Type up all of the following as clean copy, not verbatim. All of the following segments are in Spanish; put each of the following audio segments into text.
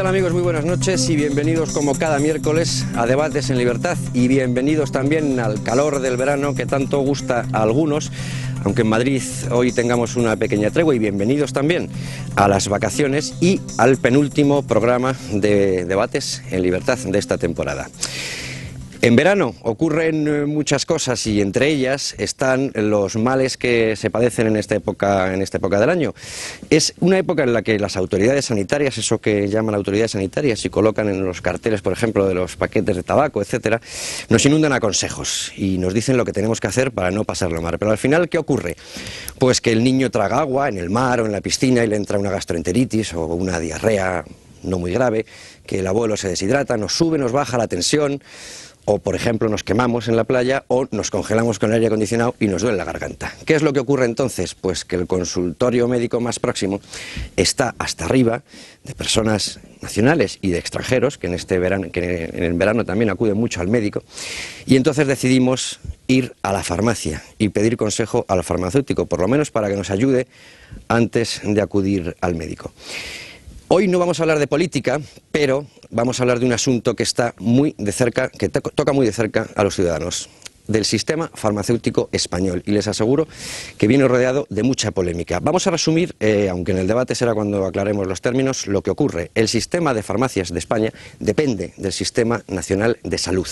tal amigos? Muy buenas noches y bienvenidos como cada miércoles a Debates en Libertad y bienvenidos también al calor del verano que tanto gusta a algunos, aunque en Madrid hoy tengamos una pequeña tregua, y bienvenidos también a las vacaciones y al penúltimo programa de Debates en Libertad de esta temporada. En verano ocurren muchas cosas y entre ellas están los males que se padecen en esta época del año. Es una época en la que las autoridades sanitarias, eso que llaman autoridades sanitarias y colocan en los carteles, por ejemplo, de los paquetes de tabaco, etcétera, nos inundan a consejos y nos dicen lo que tenemos que hacer para no pasarlo mal. Pero al final, ¿qué ocurre? Pues que el niño traga agua en el mar o en la piscina y le entra una gastroenteritis o una diarrea no muy grave, que el abuelo se deshidrata, nos sube, nos baja la tensión, o por ejemplo nos quemamos en la playa o nos congelamos con el aire acondicionado y nos duele la garganta. ¿Qué es lo que ocurre entonces? Pues que el consultorio médico más próximo está hasta arriba de personas nacionales y de extranjeros, que en el verano también acuden mucho al médico, y entonces decidimos ir a la farmacia y pedir consejo al farmacéutico, por lo menos para que nos ayude antes de acudir al médico. Hoy no vamos a hablar de política, pero vamos a hablar de un asunto que está muy de cerca, que toca muy de cerca a los ciudadanos, del sistema farmacéutico español, y les aseguro que viene rodeado de mucha polémica. Vamos a resumir, aunque en el debate será cuando aclaremos los términos, lo que ocurre. El sistema de farmacias de España depende del Sistema Nacional de Salud,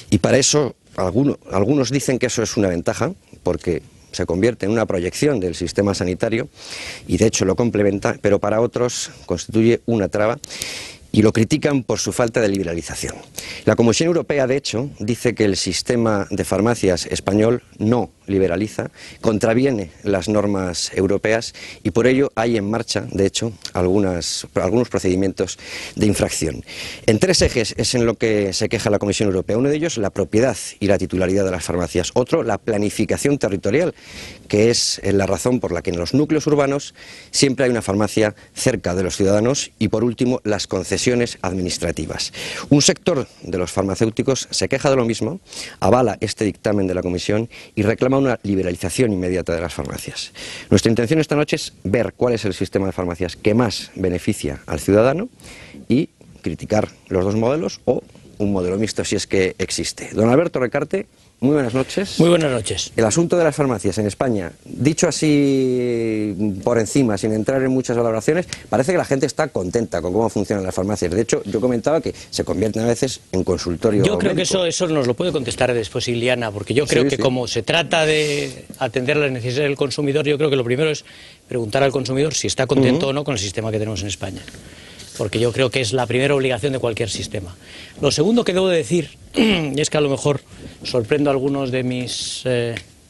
y para eso algunos dicen que eso es una ventaja, porque se convierte en una proyección del sistema sanitario y de hecho lo complementa, pero para otros constituye una traba y lo critican por su falta de liberalización. La Comisión Europea, de hecho, dice que el sistema de farmacias español no liberaliza, contraviene las normas europeas y por ello hay en marcha, de hecho, algunos procedimientos de infracción. En tres ejes es en lo que se queja la Comisión Europea. Uno de ellos, la propiedad y la titularidad de las farmacias. Otro, la planificación territorial, que es la razón por la que en los núcleos urbanos siempre hay una farmacia cerca de los ciudadanos. Y por último, las concesiones administrativas. Un sector de los farmacéuticos se queja de lo mismo, avala este dictamen de la Comisión y reclama una liberalización inmediata de las farmacias. Nuestra intención esta noche es ver cuál es el sistema de farmacias que más beneficia al ciudadano y criticar los dos modelos o un modelo mixto si es que existe. Don Alberto Recarte, muy buenas noches. Muy buenas noches. El asunto de las farmacias en España, dicho así por encima, sin entrar en muchas valoraciones, parece que la gente está contenta con cómo funcionan las farmacias. De hecho, yo comentaba que se convierten a veces en consultorio Yo creo médico. que eso nos lo puede contestar después Iliana, porque yo creo que como se trata de atender las necesidades del consumidor, yo creo que lo primero es preguntar al consumidor si está contento o no con el sistema que tenemos en España. Porque yo creo que es la primera obligación de cualquier sistema. Lo segundo que debo de decir, y es que a lo mejor sorprendo a algunos de mis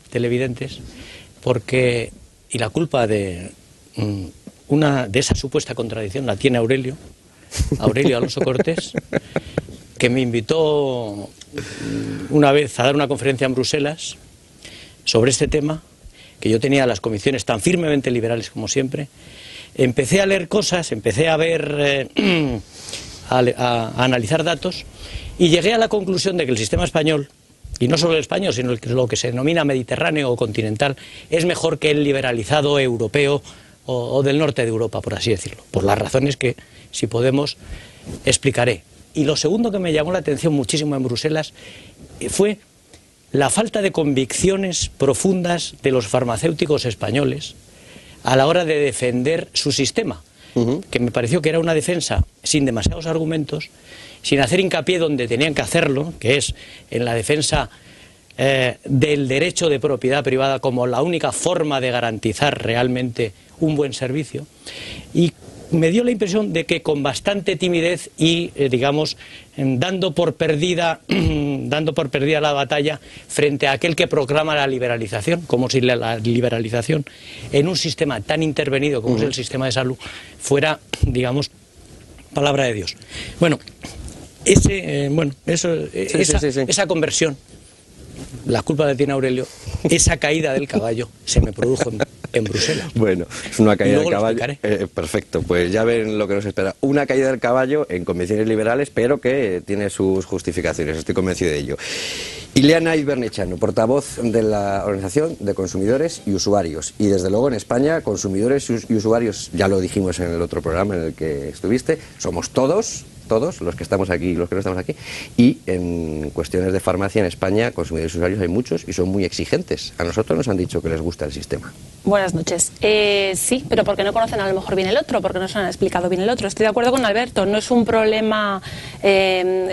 televidentes, y la culpa de esa supuesta contradicción la tiene Aurelio Alonso Cortés, que me invitó una vez a dar una conferencia en Bruselas sobre este tema, que yo tenía las convicciones tan firmemente liberales como siempre. Empecé a leer cosas, empecé a ver, a analizar datos y llegué a la conclusión de que el sistema español, y no solo el español, sino lo que se denomina mediterráneo o continental, es mejor que el liberalizado europeo o del norte de Europa, por así decirlo, por las razones que, si podemos, explicaré. Y lo segundo que me llamó la atención muchísimo en Bruselas fue la falta de convicciones profundas de los farmacéuticos españoles a la hora de defender su sistema, que me pareció que era una defensa sin demasiados argumentos, sin hacer hincapié donde tenían que hacerlo, que es en la defensa del derecho de propiedad privada como la única forma de garantizar realmente un buen servicio. Y me dio la impresión de que con bastante timidez y, digamos, dando por perdida la batalla frente a aquel que proclama la liberalización, como si la liberalización en un sistema tan intervenido como es el sistema de salud fuera, digamos, palabra de Dios. Bueno, esa conversión, la culpa la tiene Aurelio, esa caída del caballo se me produjo en Bruselas. Bueno, es una caída del caballo. Perfecto, pues ya ven lo que nos espera. Una caída del caballo en convenciones liberales, pero que tiene sus justificaciones, estoy convencido de ello. Ileana Ibernichano, portavoz de la Organización de Consumidores y Usuarios. Y desde luego en España, consumidores y usuarios, ya lo dijimos en el otro programa en el que estuviste, somos todos los que estamos aquí y los que no estamos aquí, y en cuestiones de farmacia en España, consumidores y usuarios hay muchos y son muy exigentes. A nosotros nos han dicho que les gusta el sistema. Buenas noches. Sí, pero porque no conocen a lo mejor bien el otro, porque no se han explicado bien el otro. Estoy de acuerdo con Alberto, no es un problema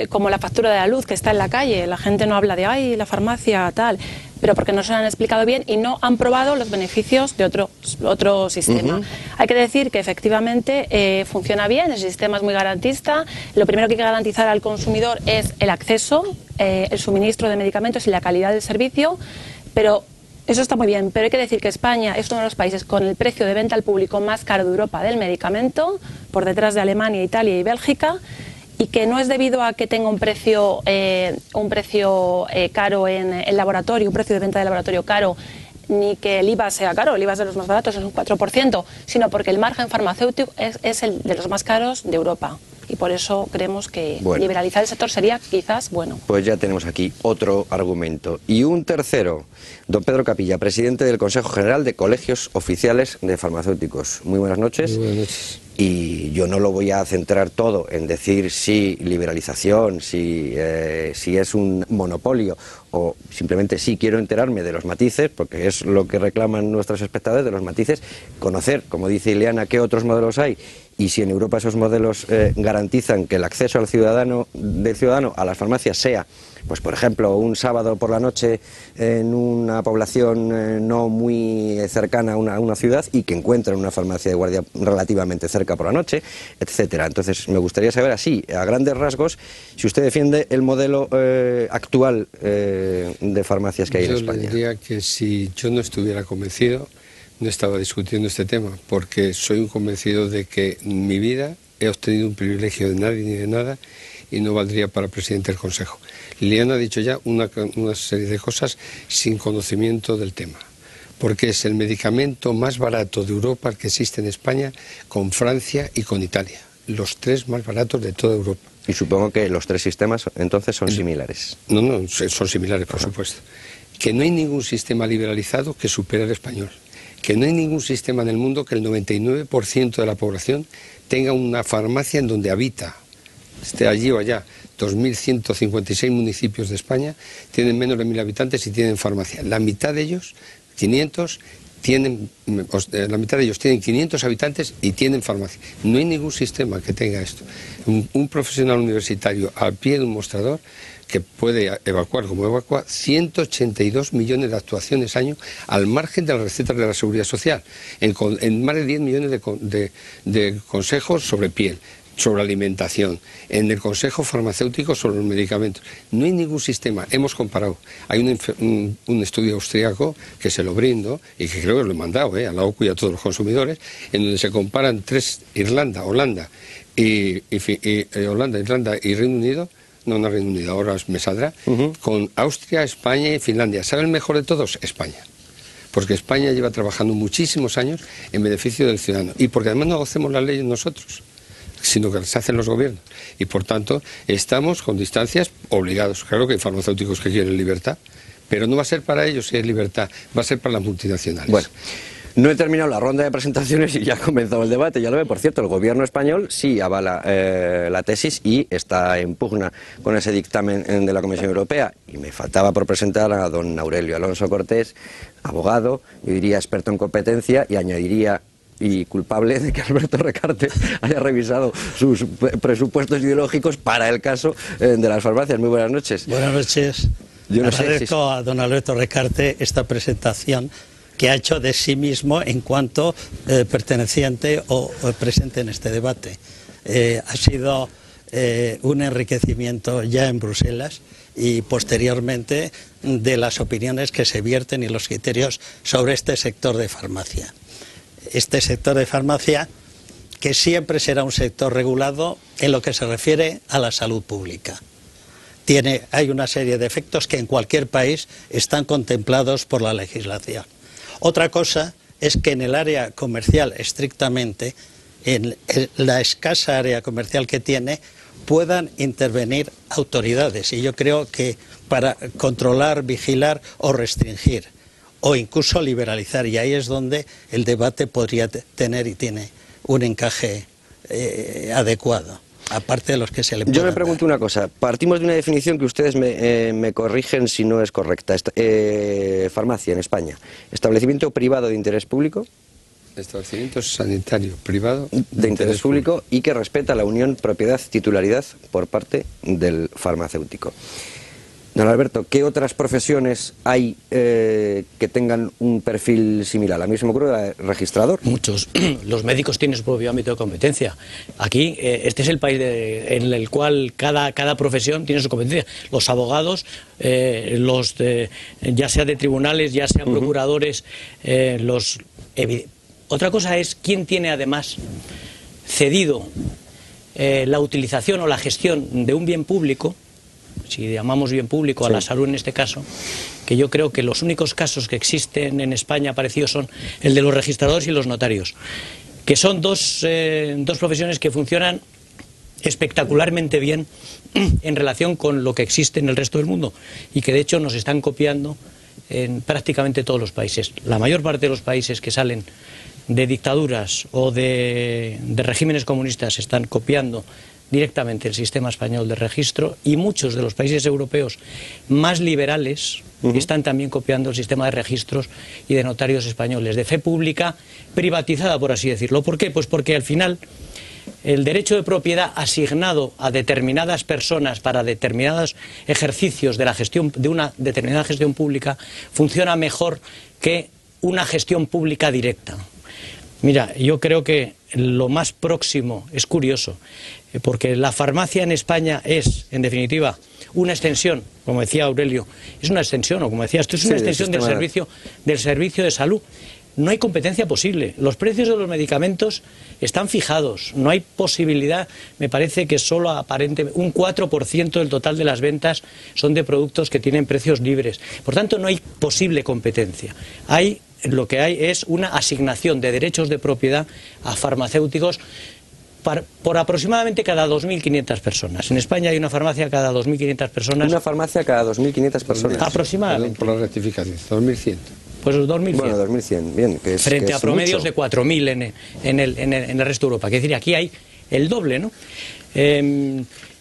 como la factura de la luz que está en la calle, la gente no habla de, ay, la farmacia, tal, pero porque no se han explicado bien y no han probado los beneficios de otro sistema. Hay que decir que efectivamente funciona bien, el sistema es muy garantista. Lo primero que hay que garantizar al consumidor es el acceso, el suministro de medicamentos y la calidad del servicio, pero eso está muy bien, pero hay que decir que España es uno de los países con el precio de venta al público más caro de Europa del medicamento, por detrás de Alemania, Italia y Bélgica, y que no es debido a que tenga un precio caro en el laboratorio, un precio de venta de laboratorio caro, ni que el IVA sea caro, el IVA es de los más baratos, es un 4%, sino porque el margen farmacéutico es el de los más caros de Europa. Y por eso creemos que liberalizar el sector sería quizás bueno. Pues ya tenemos aquí otro argumento. Y un tercero, don Pedro Capilla, presidente del Consejo General de Colegios Oficiales de Farmacéuticos. Muy buenas noches. Muy buenas noches. Y yo no lo voy a centrar todo en decir si liberalización, si es un monopolio o simplemente sí quiero enterarme de los matices, porque es lo que reclaman nuestros espectadores, de los matices, conocer, como dice Ileana, qué otros modelos hay y si en Europa esos modelos garantizan que el acceso del ciudadano a las farmacias sea, pues por ejemplo, un sábado por la noche en una población no muy cercana a una ciudad y que encuentren una farmacia de guardia relativamente cerca por la noche, etcétera. Entonces me gustaría saber así, a grandes rasgos, si usted defiende el modelo actual de farmacias que hay en España. Yo le diría que si yo no estuviera convencido, no estaba discutiendo este tema, porque soy un convencido de que en mi vida he obtenido un privilegio de nadie ni de nada y no valdría para presidente del Consejo. Liliana ha dicho ya una serie de cosas sin conocimiento del tema, porque es el medicamento más barato de Europa el que existe en España, con Francia y con Italia, los tres más baratos de toda Europa. Y supongo que los tres sistemas entonces son similares. No, son similares, por supuesto. Que no hay ningún sistema liberalizado que supere al español. Que no hay ningún sistema en el mundo que el 99% de la población tenga una farmacia en donde habita, esté allí o allá. 2.156 municipios de España tienen menos de 1.000 habitantes y tienen farmacia. La mitad de ellos, 500, tienen 500 habitantes y tienen farmacia. No hay ningún sistema que tenga esto. Un profesional universitario al pie de un mostrador que puede evacuar, como evacúa, 182 millones de actuaciones año al margen de las recetas de la Seguridad Social, en más de 10 millones de consejos sobre piel, sobre alimentación, en el consejo farmacéutico sobre los medicamentos. No hay ningún sistema, hemos comparado. Hay un estudio austriaco que se lo brindo y que creo que lo he mandado a la OCU y a todos los consumidores, en donde se comparan Irlanda, Irlanda y Reino Unido. No Reino Unido, ahora me saldrá, con Austria, España y Finlandia. ¿Sabe el mejor de todos? España. Porque España lleva trabajando muchísimos años en beneficio del ciudadano. Y porque además no hacemos las leyes nosotros, sino que las hacen los gobiernos. Y por tanto, estamos con distancias obligados. Claro que hay farmacéuticos que quieren libertad, pero no va a ser para ellos si es libertad, va a ser para las multinacionales. Bueno. No he terminado la ronda de presentaciones y ya ha comenzado el debate, ya lo ve. Por cierto, el gobierno español sí avala la tesis y está en pugna con ese dictamen de la Comisión Europea. Y me faltaba por presentar a don Aurelio Alonso Cortés, abogado, yo diría experto en competencia, y añadiría y culpable de que Alberto Recarte haya revisado sus presupuestos ideológicos para el caso de las farmacias. Muy buenas noches. Buenas noches. Agradezco a don Alberto Recarte esta presentación que ha hecho de sí mismo en cuanto perteneciente o presente en este debate. Ha sido un enriquecimiento ya en Bruselas y posteriormente de las opiniones que se vierten y los criterios sobre este sector de farmacia. Este sector de farmacia que siempre será un sector regulado en lo que se refiere a la salud pública. Hay una serie de efectos que en cualquier país están contemplados por la legislación. Otra cosa es que en el área comercial estrictamente, en la escasa área comercial que tiene, puedan intervenir autoridades. Y yo creo que para controlar, vigilar o restringir, o incluso liberalizar, y ahí es donde el debate podría tener y tiene un encaje adecuado, aparte de los que se le puedan Yo me pregunto una cosa, partimos de una definición que ustedes me corrigen si no es correcta. Farmacia en España, establecimiento privado de interés público. Establecimiento sanitario privado de interés público y que respeta la unión, propiedad, titularidad por parte del farmacéutico. Don Alberto, ¿qué otras profesiones hay que tengan un perfil similar? A mí se me ocurre registrador. Muchos. Los médicos tienen su propio ámbito de competencia. Aquí, este es el país en el cual cada profesión tiene su competencia. Los abogados, ya sea de tribunales, ya sea procuradores, Otra cosa es quién tiene además cedido la utilización o la gestión de un bien público, si llamamos bien público a la salud en este caso, que yo creo que los únicos casos que existen en España parecidos son el de los registradores y los notarios, que son dos profesiones que funcionan espectacularmente bien en relación con lo que existe en el resto del mundo y que de hecho nos están copiando en prácticamente todos los países. La mayor parte de los países que salen de dictaduras o de regímenes comunistas están copiando directamente el sistema español de registro, y muchos de los países europeos más liberales están también copiando el sistema de registros y de notarios españoles, de fe pública privatizada, por así decirlo. ¿Por qué? Pues porque al final el derecho de propiedad asignado a determinadas personas para determinados ejercicios de la gestión de una determinada gestión pública funciona mejor que una gestión pública directa. Mira, yo creo que lo más próximo es curioso, porque la farmacia en España es, en definitiva, una extensión, como decía Aurelio, es una extensión, o como decía, esto es una extensión del servicio de salud. No hay competencia posible. Los precios de los medicamentos están fijados. No hay posibilidad, me parece que solo aparentemente un 4% del total de las ventas son de productos que tienen precios libres. Por tanto, no hay posible competencia. Lo que hay es una asignación de derechos de propiedad a farmacéuticos por aproximadamente cada 2.500 personas. En España hay una farmacia cada 2.500 personas. Una farmacia cada 2.500 personas. Aproximadamente. Por la rectificación, 2.100. Pues 2.100. Bueno, 2.100, bien. Frente a promedios de 4.000 en el resto de Europa. Que es decir, aquí hay el doble, ¿no?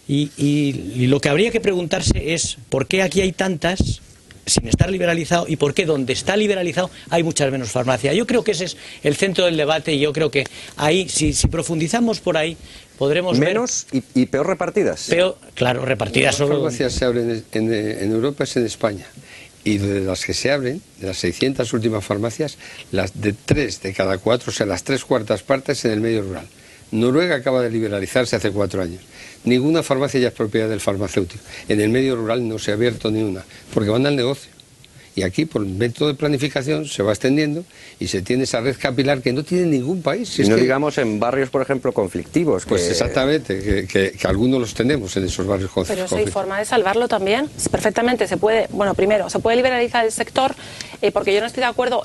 Y lo que habría que preguntarse es por qué aquí hay tantas sin estar liberalizado, y por qué donde está liberalizado hay muchas menos farmacias. Yo creo que ese es el centro del debate, y yo creo que ahí, si profundizamos por ahí, podremos menos ver... y peor repartidas. Claro, repartidas. Las farmacias se abren en Europa, es en España. Y de las que se abren, de las 600 últimas farmacias, las de 3 de cada 4, o sea, las 3/4 partes en el medio rural. Noruega acaba de liberalizarse hace 4 años. Ninguna farmacia ya es propiedad del farmacéutico. En el medio rural no se ha abierto ni una, porque van al negocio. Y aquí, por método de planificación, se va extendiendo y se tiene esa red capilar que no tiene ningún país. Si no digamos en barrios, por ejemplo, conflictivos. Pues exactamente, que algunos los tenemos en esos barrios conflictivos. Pero si hay forma de salvarlo también. Perfectamente se puede, bueno, primero, se puede liberalizar el sector, porque yo no estoy de acuerdo.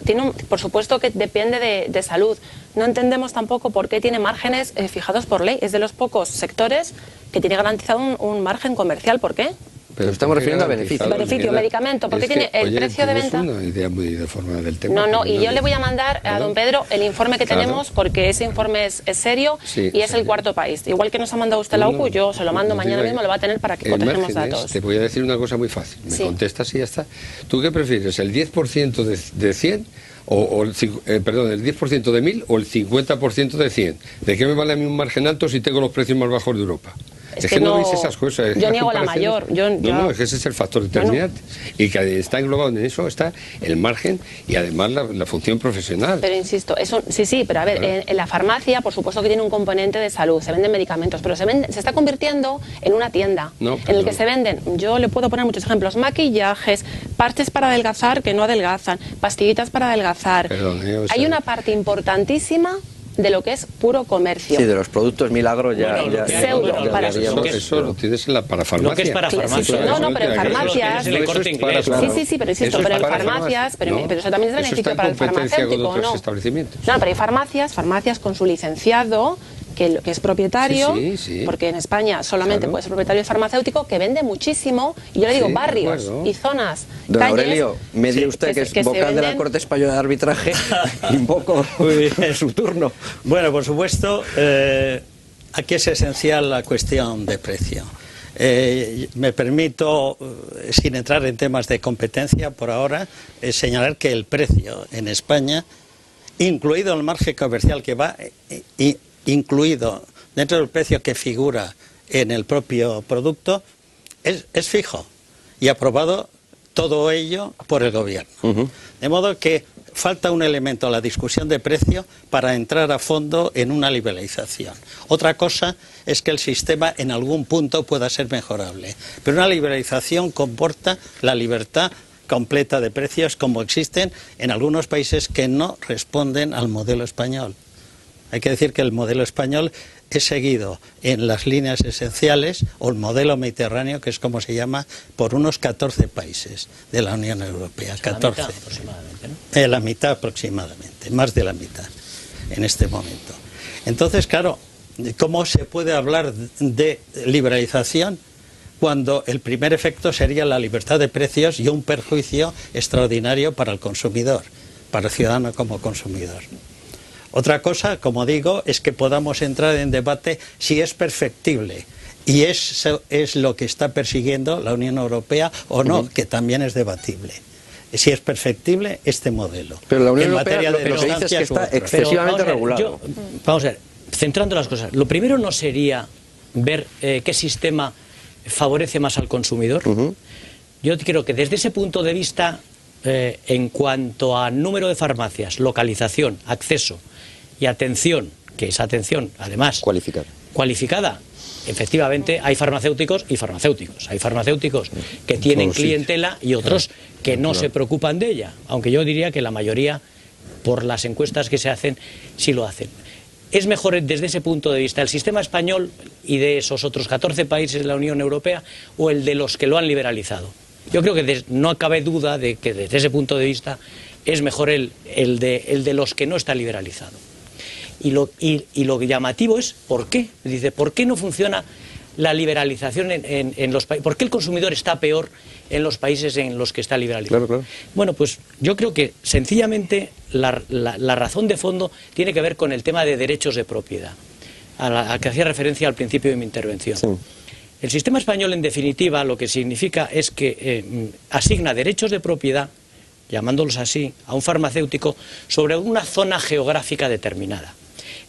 Por supuesto que depende de salud. No entendemos tampoco por qué tiene márgenes fijados por ley. Es de los pocos sectores que tiene garantizado un margen comercial. ¿Por qué? Pero estamos refiriendo a beneficio. Beneficio, medicamento, porque tiene el precio de venta. Es una idea muy deformada del tema. No, y yo le voy a mandar a don Pedro el informe que tenemos, porque ese informe es serio, y es el cuarto país. Igual que nos ha mandado usted la UCU, yo se lo mando mañana mismo, lo va a tener para que cotejemos datos. Te voy a decir una cosa muy fácil. Me contestas y ya está. ¿Tú qué prefieres, el 10% de 100? El 10% de 1.000 o el 50% de 100. ¿De qué me vale a mí un margen alto si tengo los precios más bajos de Europa? Es que no veis esas cosas. Yo niego la mayor. No, es que ese es el factor determinante. Y que está englobado en eso está el margen y además la función profesional. Pero insisto, sí, pero a ver, en la farmacia, por supuesto que tiene un componente de salud, se venden medicamentos, pero se está convirtiendo en una tienda en el que se venden, yo le puedo poner muchos ejemplos, maquillajes, parches para adelgazar que no adelgazan, pastillitas para adelgazar. Hay una parte importantísima de lo que es puro comercio. Sí, de los productos milagros ya... Bueno, eso lo tienes para farmacia. Lo que es para farmacia. No, pero en farmacias... Sí, pero insisto, pero en farmacias... Pero eso también es beneficio para el farmacéutico, ¿no? No, pero hay farmacias con su licenciado, que es propietario, porque en España solamente puede ser propietario farmacéutico, que vende muchísimo, y yo le digo barrios y zonas, Don calles, Aurelio, me dio usted que es vocal de la Corte Española de Arbitraje, invoco su turno. Bueno, por supuesto, aquí es esencial la cuestión de precio. Me permito, sin entrar en temas de competencia por ahora, señalar que el precio en España, incluido el margen comercial que va, incluido dentro del precio que figura en el propio producto, es fijo y aprobado todo ello por el gobierno. De modo que falta un elemento a la discusión de precio para entrar a fondo en una liberalización. Otra cosa es que el sistema en algún punto pueda ser mejorable, pero una liberalización comporta la libertad completa de precios como existen en algunos países que no responden al modelo español. Hay que decir que el modelo español es seguido en las líneas esenciales, o el modelo mediterráneo, que es como se llama, por unos 14 países de la Unión Europea. 14. La mitad aproximadamente, ¿no? La mitad aproximadamente, más de la mitad en este momento. Entonces, claro, ¿cómo se puede hablar de liberalización cuando el primer efecto sería la libertad de precios y un perjuicio extraordinario para el consumidor, para el ciudadano como consumidor? Otra cosa, como digo, es que podamos entrar en debate si es perfectible, y eso es lo que está persiguiendo la Unión Europea o no, que también es debatible. Si es perfectible este modelo. Pero la Unión Europea lo que dice es que está excesivamente regulado. Vamos a ver, centrando las cosas. Lo primero no sería ver qué sistema favorece más al consumidor. Yo creo que desde ese punto de vista, en cuanto a número de farmacias, localización, acceso y atención, que esa atención, además, cualificada, efectivamente hay farmacéuticos y farmacéuticos. Hay farmacéuticos que tienen clientela y otros que no se preocupan de ella, aunque yo diría que la mayoría, por las encuestas que se hacen, sí lo hacen. Es mejor desde ese punto de vista el sistema español y de esos otros 14 países de la Unión Europea, o el de los que lo han liberalizado. Yo creo que no cabe duda de que desde ese punto de vista es mejor el de los que no está liberalizado. Y lo llamativo es ¿por qué? Dice, ¿por qué no funciona la liberalización en los países? ¿Por qué el consumidor está peor en los países en los que está liberalizado? Claro. Bueno, pues yo creo que sencillamente la razón de fondo tiene que ver con el tema de derechos de propiedad, a que hacía referencia al principio de mi intervención. Sí. El sistema español, en definitiva, lo que significa es que asigna derechos de propiedad, llamándolos así, a un farmacéutico sobre una zona geográfica determinada,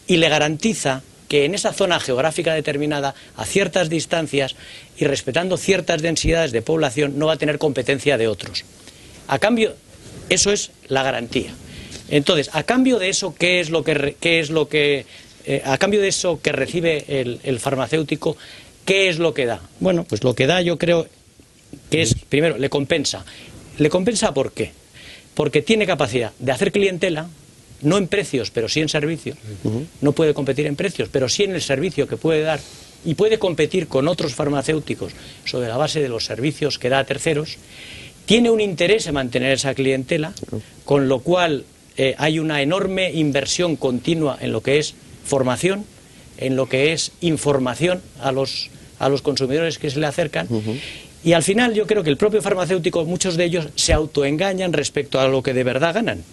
y le garantiza que en esa zona geográfica determinada, a ciertas distancias y respetando ciertas densidades de población, no va a tener competencia de otros. A cambio, eso es la garantía. Entonces, a cambio de eso, a cambio de eso que recibe el farmacéutico, ¿qué es lo que da? Bueno, pues lo que da, yo creo que es, primero, le compensa. ¿Le compensa por qué? Porque tiene capacidad de hacer clientela, no en precios, pero sí en servicio. No puede competir en precios, pero sí en el servicio que puede dar, y puede competir con otros farmacéuticos sobre la base de los servicios que da a terceros. Tiene un interés en mantener esa clientela, con lo cual hay una enorme inversión continua en lo que es formación, en lo que es información a los consumidores que se le acercan. Y al final yo creo que el propio farmacéutico, muchos de ellos se autoengañan respecto a lo que de verdad ganan.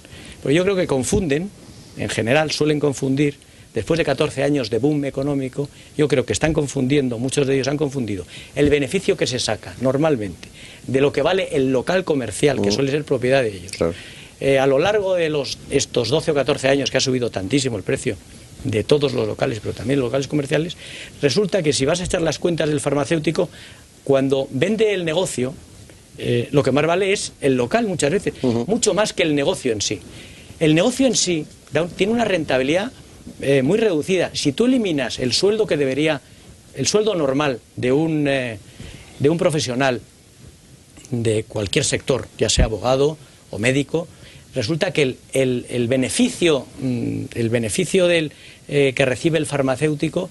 Pero yo creo que confunden, en general suelen confundir, después de 14 años de boom económico, yo creo que están confundiendo, muchos de ellos han confundido, el beneficio que se saca normalmente de lo que vale el local comercial, que suele ser propiedad de ellos. Claro. A lo largo de estos 12 o 14 años que ha subido tantísimo el precio de todos los locales, pero también los locales comerciales, resulta que si vas a echar las cuentas del farmacéutico, cuando vende el negocio, lo que más vale es el local muchas veces, mucho más que el negocio en sí. El negocio en sí tiene una rentabilidad muy reducida. Si tú eliminas el sueldo que debería, el sueldo normal de un profesional de cualquier sector, ya sea abogado o médico, resulta que el beneficio que recibe el farmacéutico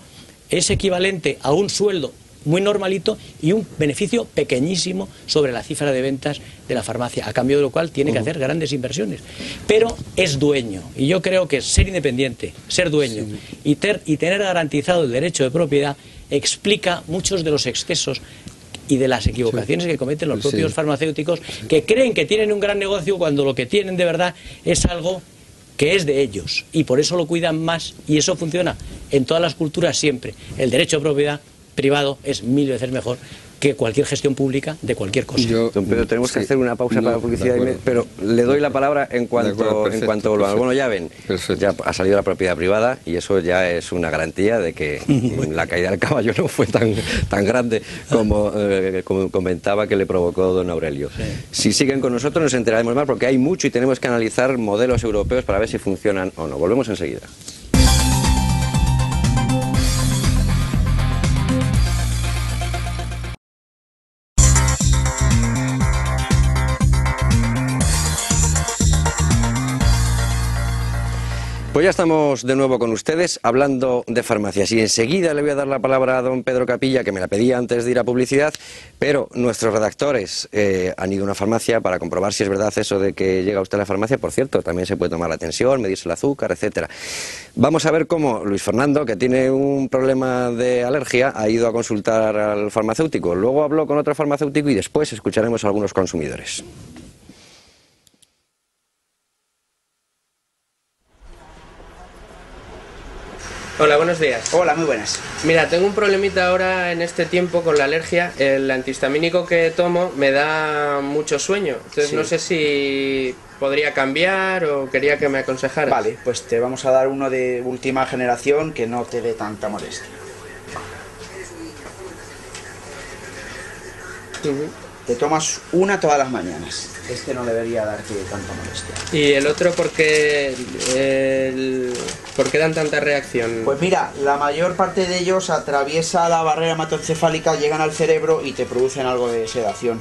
es equivalente a un sueldo muy normalito y un beneficio pequeñísimo sobre la cifra de ventas de la farmacia, a cambio de lo cual tiene que hacer grandes inversiones. Pero es dueño, y yo creo que ser independiente, ser dueño y tener garantizado el derecho de propiedad explica muchos de los excesos y de las equivocaciones que cometen los propios farmacéuticos, que creen que tienen un gran negocio cuando lo que tienen de verdad es algo que es de ellos, y por eso lo cuidan más, y eso funciona en todas las culturas siempre. El derecho de propiedad privado es 1000 veces mejor que cualquier gestión pública de cualquier cosa. Don Pedro, tenemos que hacer una pausa para la publicidad, pero le doy la palabra en cuanto volvamos. Bueno, ya ven, ya ha salido la propiedad privada y eso ya es una garantía de que la caída del caballo no fue tan grande como comentaba que le provocó don Aurelio. Si siguen con nosotros nos enteraremos más, porque hay mucho y tenemos que analizar modelos europeos para ver si funcionan o no. Volvemos enseguida. Pues ya estamos de nuevo con ustedes hablando de farmacias y enseguida le voy a dar la palabra a don Pedro Capilla, que me la pedía antes de ir a publicidad, pero nuestros redactores han ido a una farmacia para comprobar si es verdad eso de que llega usted a la farmacia. Por cierto, también se puede tomar la tensión, medirse el azúcar, etcétera. Vamos a ver cómo Luis Fernando, que tiene un problema de alergia, ha ido a consultar al farmacéutico. Luego habló con otro farmacéutico y después escucharemos a algunos consumidores. Hola, buenos días. Hola, muy buenas. Mira, tengo un problemita ahora en este tiempo con la alergia. El antihistamínico que tomo me da mucho sueño. Entonces no sé si podría cambiar o quería que me aconsejaras. Vale, pues te vamos a dar uno de última generación que no te dé tanta molestia. Te tomas una todas las mañanas. Este no debería darte tanta molestia. ¿Y el otro por qué dan tanta reacción? Pues mira, la mayor parte de ellos atraviesa la barrera hematoencefálica, llegan al cerebro y te producen algo de sedación.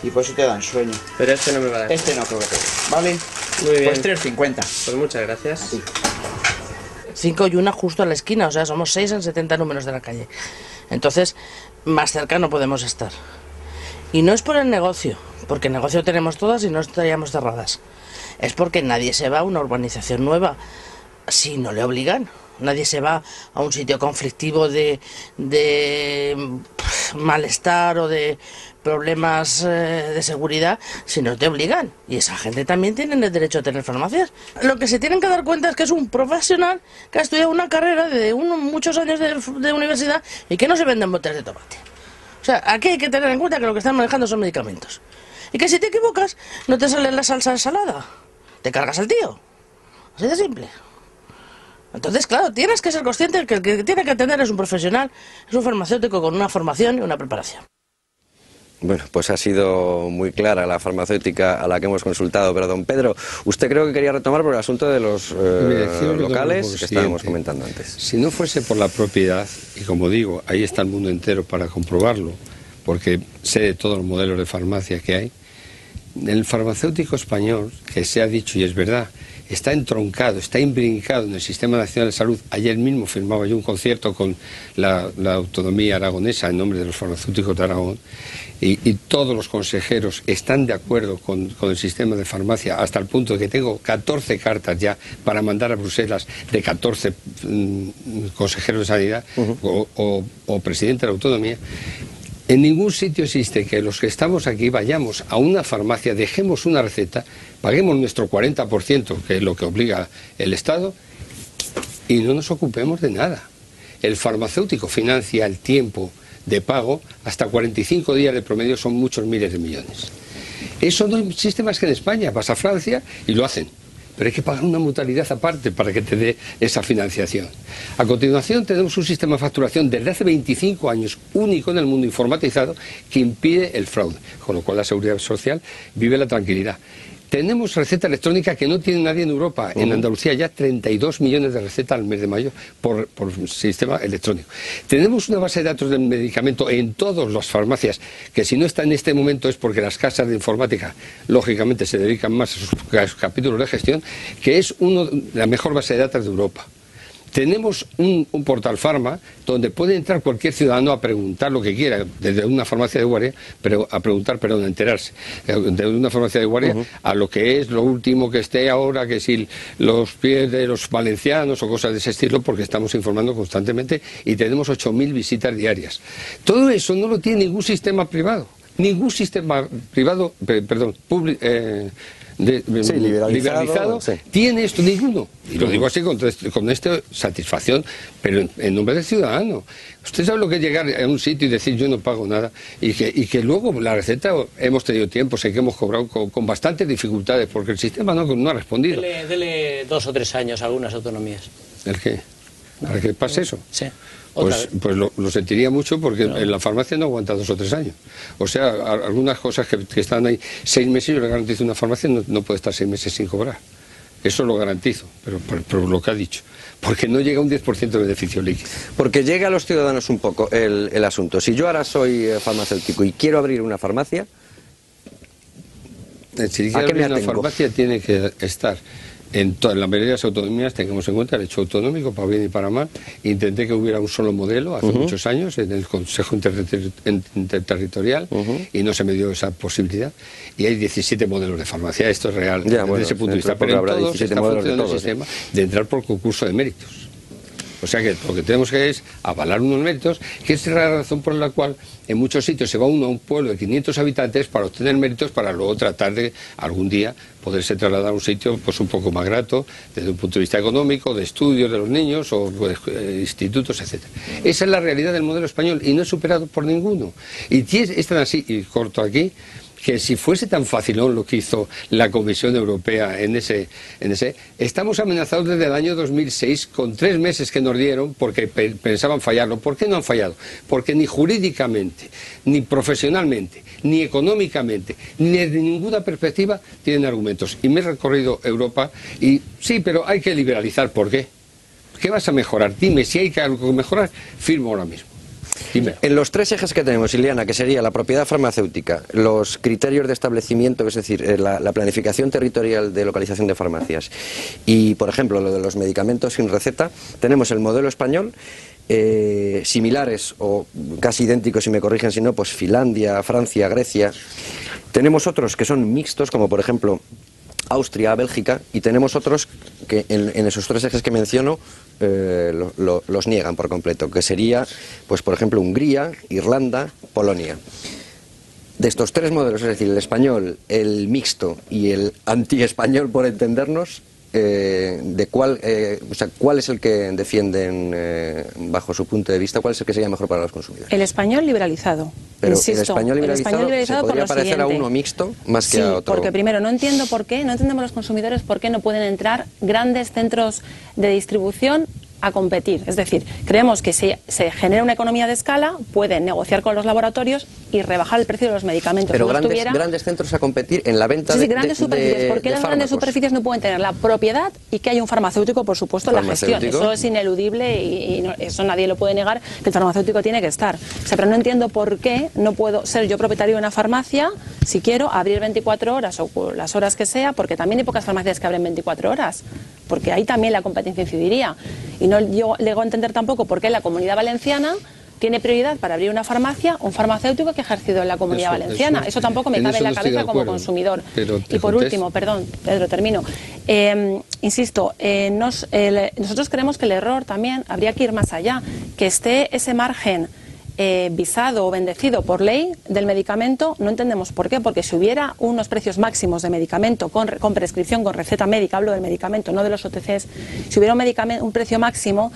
Y por eso te dan sueño. Pero este no me va a dar. Este no creo que te dé, ¿vale? Muy bien. Pues 3,50. Pues muchas gracias. A ti. 5 y 1 justo a la esquina, o sea, somos 6 en 70 números de la calle. Entonces, más cerca no podemos estar. Y no es por el negocio, porque el negocio tenemos todas y no estaríamos cerradas. Es porque nadie se va a una urbanización nueva si no le obligan. Nadie se va a un sitio conflictivo de malestar o de problemas de seguridad si no te obligan. Y esa gente también tiene el derecho a tener farmacias. Lo que se tienen que dar cuenta es que es un profesional que ha estudiado una carrera de muchos años de universidad y que no se venden botes de tomate. O sea, aquí hay que tener en cuenta que lo que están manejando son medicamentos. Y que si te equivocas, no te sale la salsa ensalada. Te cargas al tío. Así de simple. Entonces, claro, tienes que ser consciente de que el que tiene que atender es un profesional, es un farmacéutico con una formación y una preparación. Bueno, pues ha sido muy clara la farmacéutica a la que hemos consultado, pero don Pedro, usted creo que quería retomar por el asunto de los locales que estábamos comentando antes. Si no fuese por la propiedad, y como digo, ahí está el mundo entero para comprobarlo, porque sé de todos los modelos de farmacia que hay, el farmacéutico español, que se ha dicho y es verdad, está entroncado, está imbrincado en el Sistema Nacional de Salud. Ayer mismo firmaba yo un concierto con la autonomía aragonesa en nombre de los farmacéuticos de Aragón y todos los consejeros están de acuerdo con el sistema de farmacia, hasta el punto de que tengo 14 cartas ya para mandar a Bruselas de 14 consejeros de sanidad o presidente de la autonomía. En ningún sitio existe que los que estamos aquí vayamos a una farmacia, dejemos una receta, paguemos nuestro 40%, que es lo que obliga el Estado, y no nos ocupemos de nada. El farmacéutico financia el tiempo de pago, hasta 45 días de promedio son muchos miles de millones. Eso no existe más que en España. Vas a Francia y lo hacen. Pero hay que pagar una mutualidad aparte para que te dé esa financiación. A continuación tenemos un sistema de facturación desde hace 25 años, único en el mundo, informatizado, que impide el fraude, con lo cual la Seguridad Social vive la tranquilidad. Tenemos receta electrónica que no tiene nadie en Europa. En Andalucía ya 32 millones de recetas al mes de mayo por sistema electrónico. Tenemos una base de datos del medicamento en todas las farmacias, que si no está en este momento es porque las casas de informática, lógicamente, se dedican más a sus capítulos de gestión, que es la mejor base de datos de Europa. Tenemos un portal Farma donde puede entrar cualquier ciudadano a preguntar lo que quiera, desde una farmacia de guardia, pero a preguntar, perdón, a enterarse, de una farmacia de guardia a lo que es lo último que esté ahora, que si los pies de los valencianos o cosas de ese estilo, porque estamos informando constantemente y tenemos 8.000 visitas diarias. Todo eso no lo tiene ningún sistema privado, público. Liberalizado sí. Tiene esto ninguno, y lo digo así con esta satisfacción, pero en nombre del ciudadano. Usted sabe lo que es llegar a un sitio y decir yo no pago nada, y que luego la receta hemos tenido tiempo, sé que hemos cobrado con bastantes dificultades porque el sistema no ha respondido. Dele 2 o 3 años a algunas autonomías. ¿El qué? ¿Para que pase eso? Sí. Pues lo sentiría mucho porque en la farmacia no aguanta 2 o 3 años. O sea, algunas cosas que están ahí 6 meses, yo le garantizo una farmacia no puede estar 6 meses sin cobrar. Eso lo garantizo, pero por lo que ha dicho. Porque no llega a un 10% de beneficio líquido. Porque llega a los ciudadanos un poco el asunto. Si yo ahora soy farmacéutico y quiero abrir una farmacia, si quiero abrir una farmacia tiene que estar en la mayoría de las autonomías, tengamos en cuenta el hecho autonómico, para bien y para mal. Intenté que hubiera un solo modelo hace muchos años en el Consejo Interterritorial y no se me dio esa posibilidad. Y hay 17 modelos de farmacia, esto es real desde ese punto de vista. Pero en todos está funcionando el sistema de entrar por concurso de méritos. O sea que lo que tenemos que es avalar unos méritos, que es la razón por la cual en muchos sitios se va uno a un pueblo de 500 habitantes para obtener méritos, para luego tratar de algún día poderse trasladar a un sitio pues un poco más grato desde un punto de vista económico, de estudios de los niños o de institutos, etcétera. Esa es la realidad del modelo español y no es superado por ninguno. Y es tan así, y corto aquí, que si fuese tan facilón lo que hizo la Comisión Europea en ese estamos amenazados desde el año 2006 con 3 meses que nos dieron porque pensaban fallarlo. ¿Por qué no han fallado? Porque ni jurídicamente, ni profesionalmente, ni económicamente, ni desde ninguna perspectiva tienen argumentos. Y me he recorrido Europa y sí, pero hay que liberalizar. ¿Por qué? ¿Qué vas a mejorar? Dime, si hay algo que mejorar, firmo ahora mismo. Dime. En los 3 ejes que tenemos, Ileana, que sería la propiedad farmacéutica, los criterios de establecimiento, es decir, la planificación territorial de localización de farmacias y, por ejemplo, lo de los medicamentos sin receta, tenemos el modelo español, similares o casi idénticos, si me corrigen si no, pues Finlandia, Francia, Grecia. Tenemos otros que son mixtos, como por ejemplo Austria, Bélgica, y tenemos otros que en esos 3 ejes que menciono los niegan por completo, que sería, pues por ejemplo, Hungría, Irlanda, Polonia. De estos 3 modelos, es decir, el español, el mixto y el anti-español, por entendernos, ¿cuál es el que defienden bajo su punto de vista? ¿Cuál es el que sería mejor para los consumidores? El español liberalizado. Pero insisto, el español liberalizado se podría parecer a uno mixto más que a otro. Porque primero no entendemos los consumidores por qué no pueden entrar grandes centros de distribución a competir. Es decir, creemos que si se genera una economía de escala, pueden negociar con los laboratorios y rebajar el precio de los medicamentos. Pero grandes centros a competir en la venta de grandes superficies. ¿Por qué las grandes superficies no pueden tener la propiedad y que haya un farmacéutico, por supuesto, en la gestión? Eso es ineludible y eso nadie lo puede negar, que el farmacéutico tiene que estar. O sea, pero no entiendo por qué no puedo ser yo propietario de una farmacia, si quiero, abrir 24 horas o las horas que sea, porque también hay pocas farmacias que abren 24 horas, porque ahí también la competencia incidiría. Y no llego a entender tampoco por qué la Comunidad Valenciana tiene prioridad para abrir una farmacia un farmacéutico que ha ejercido en la Comunidad Valenciana. Eso tampoco me cabe en la cabeza como consumidor. Y por último, perdón, Pedro, termino. Insisto, nosotros creemos que el error también habría que ir más allá, que esté ese margen visado o bendecido por ley del medicamento. No entendemos por qué, porque si hubiera unos precios máximos de medicamento con prescripción, con receta médica, hablo del medicamento, no de los OTCs, si hubiera un precio máximo,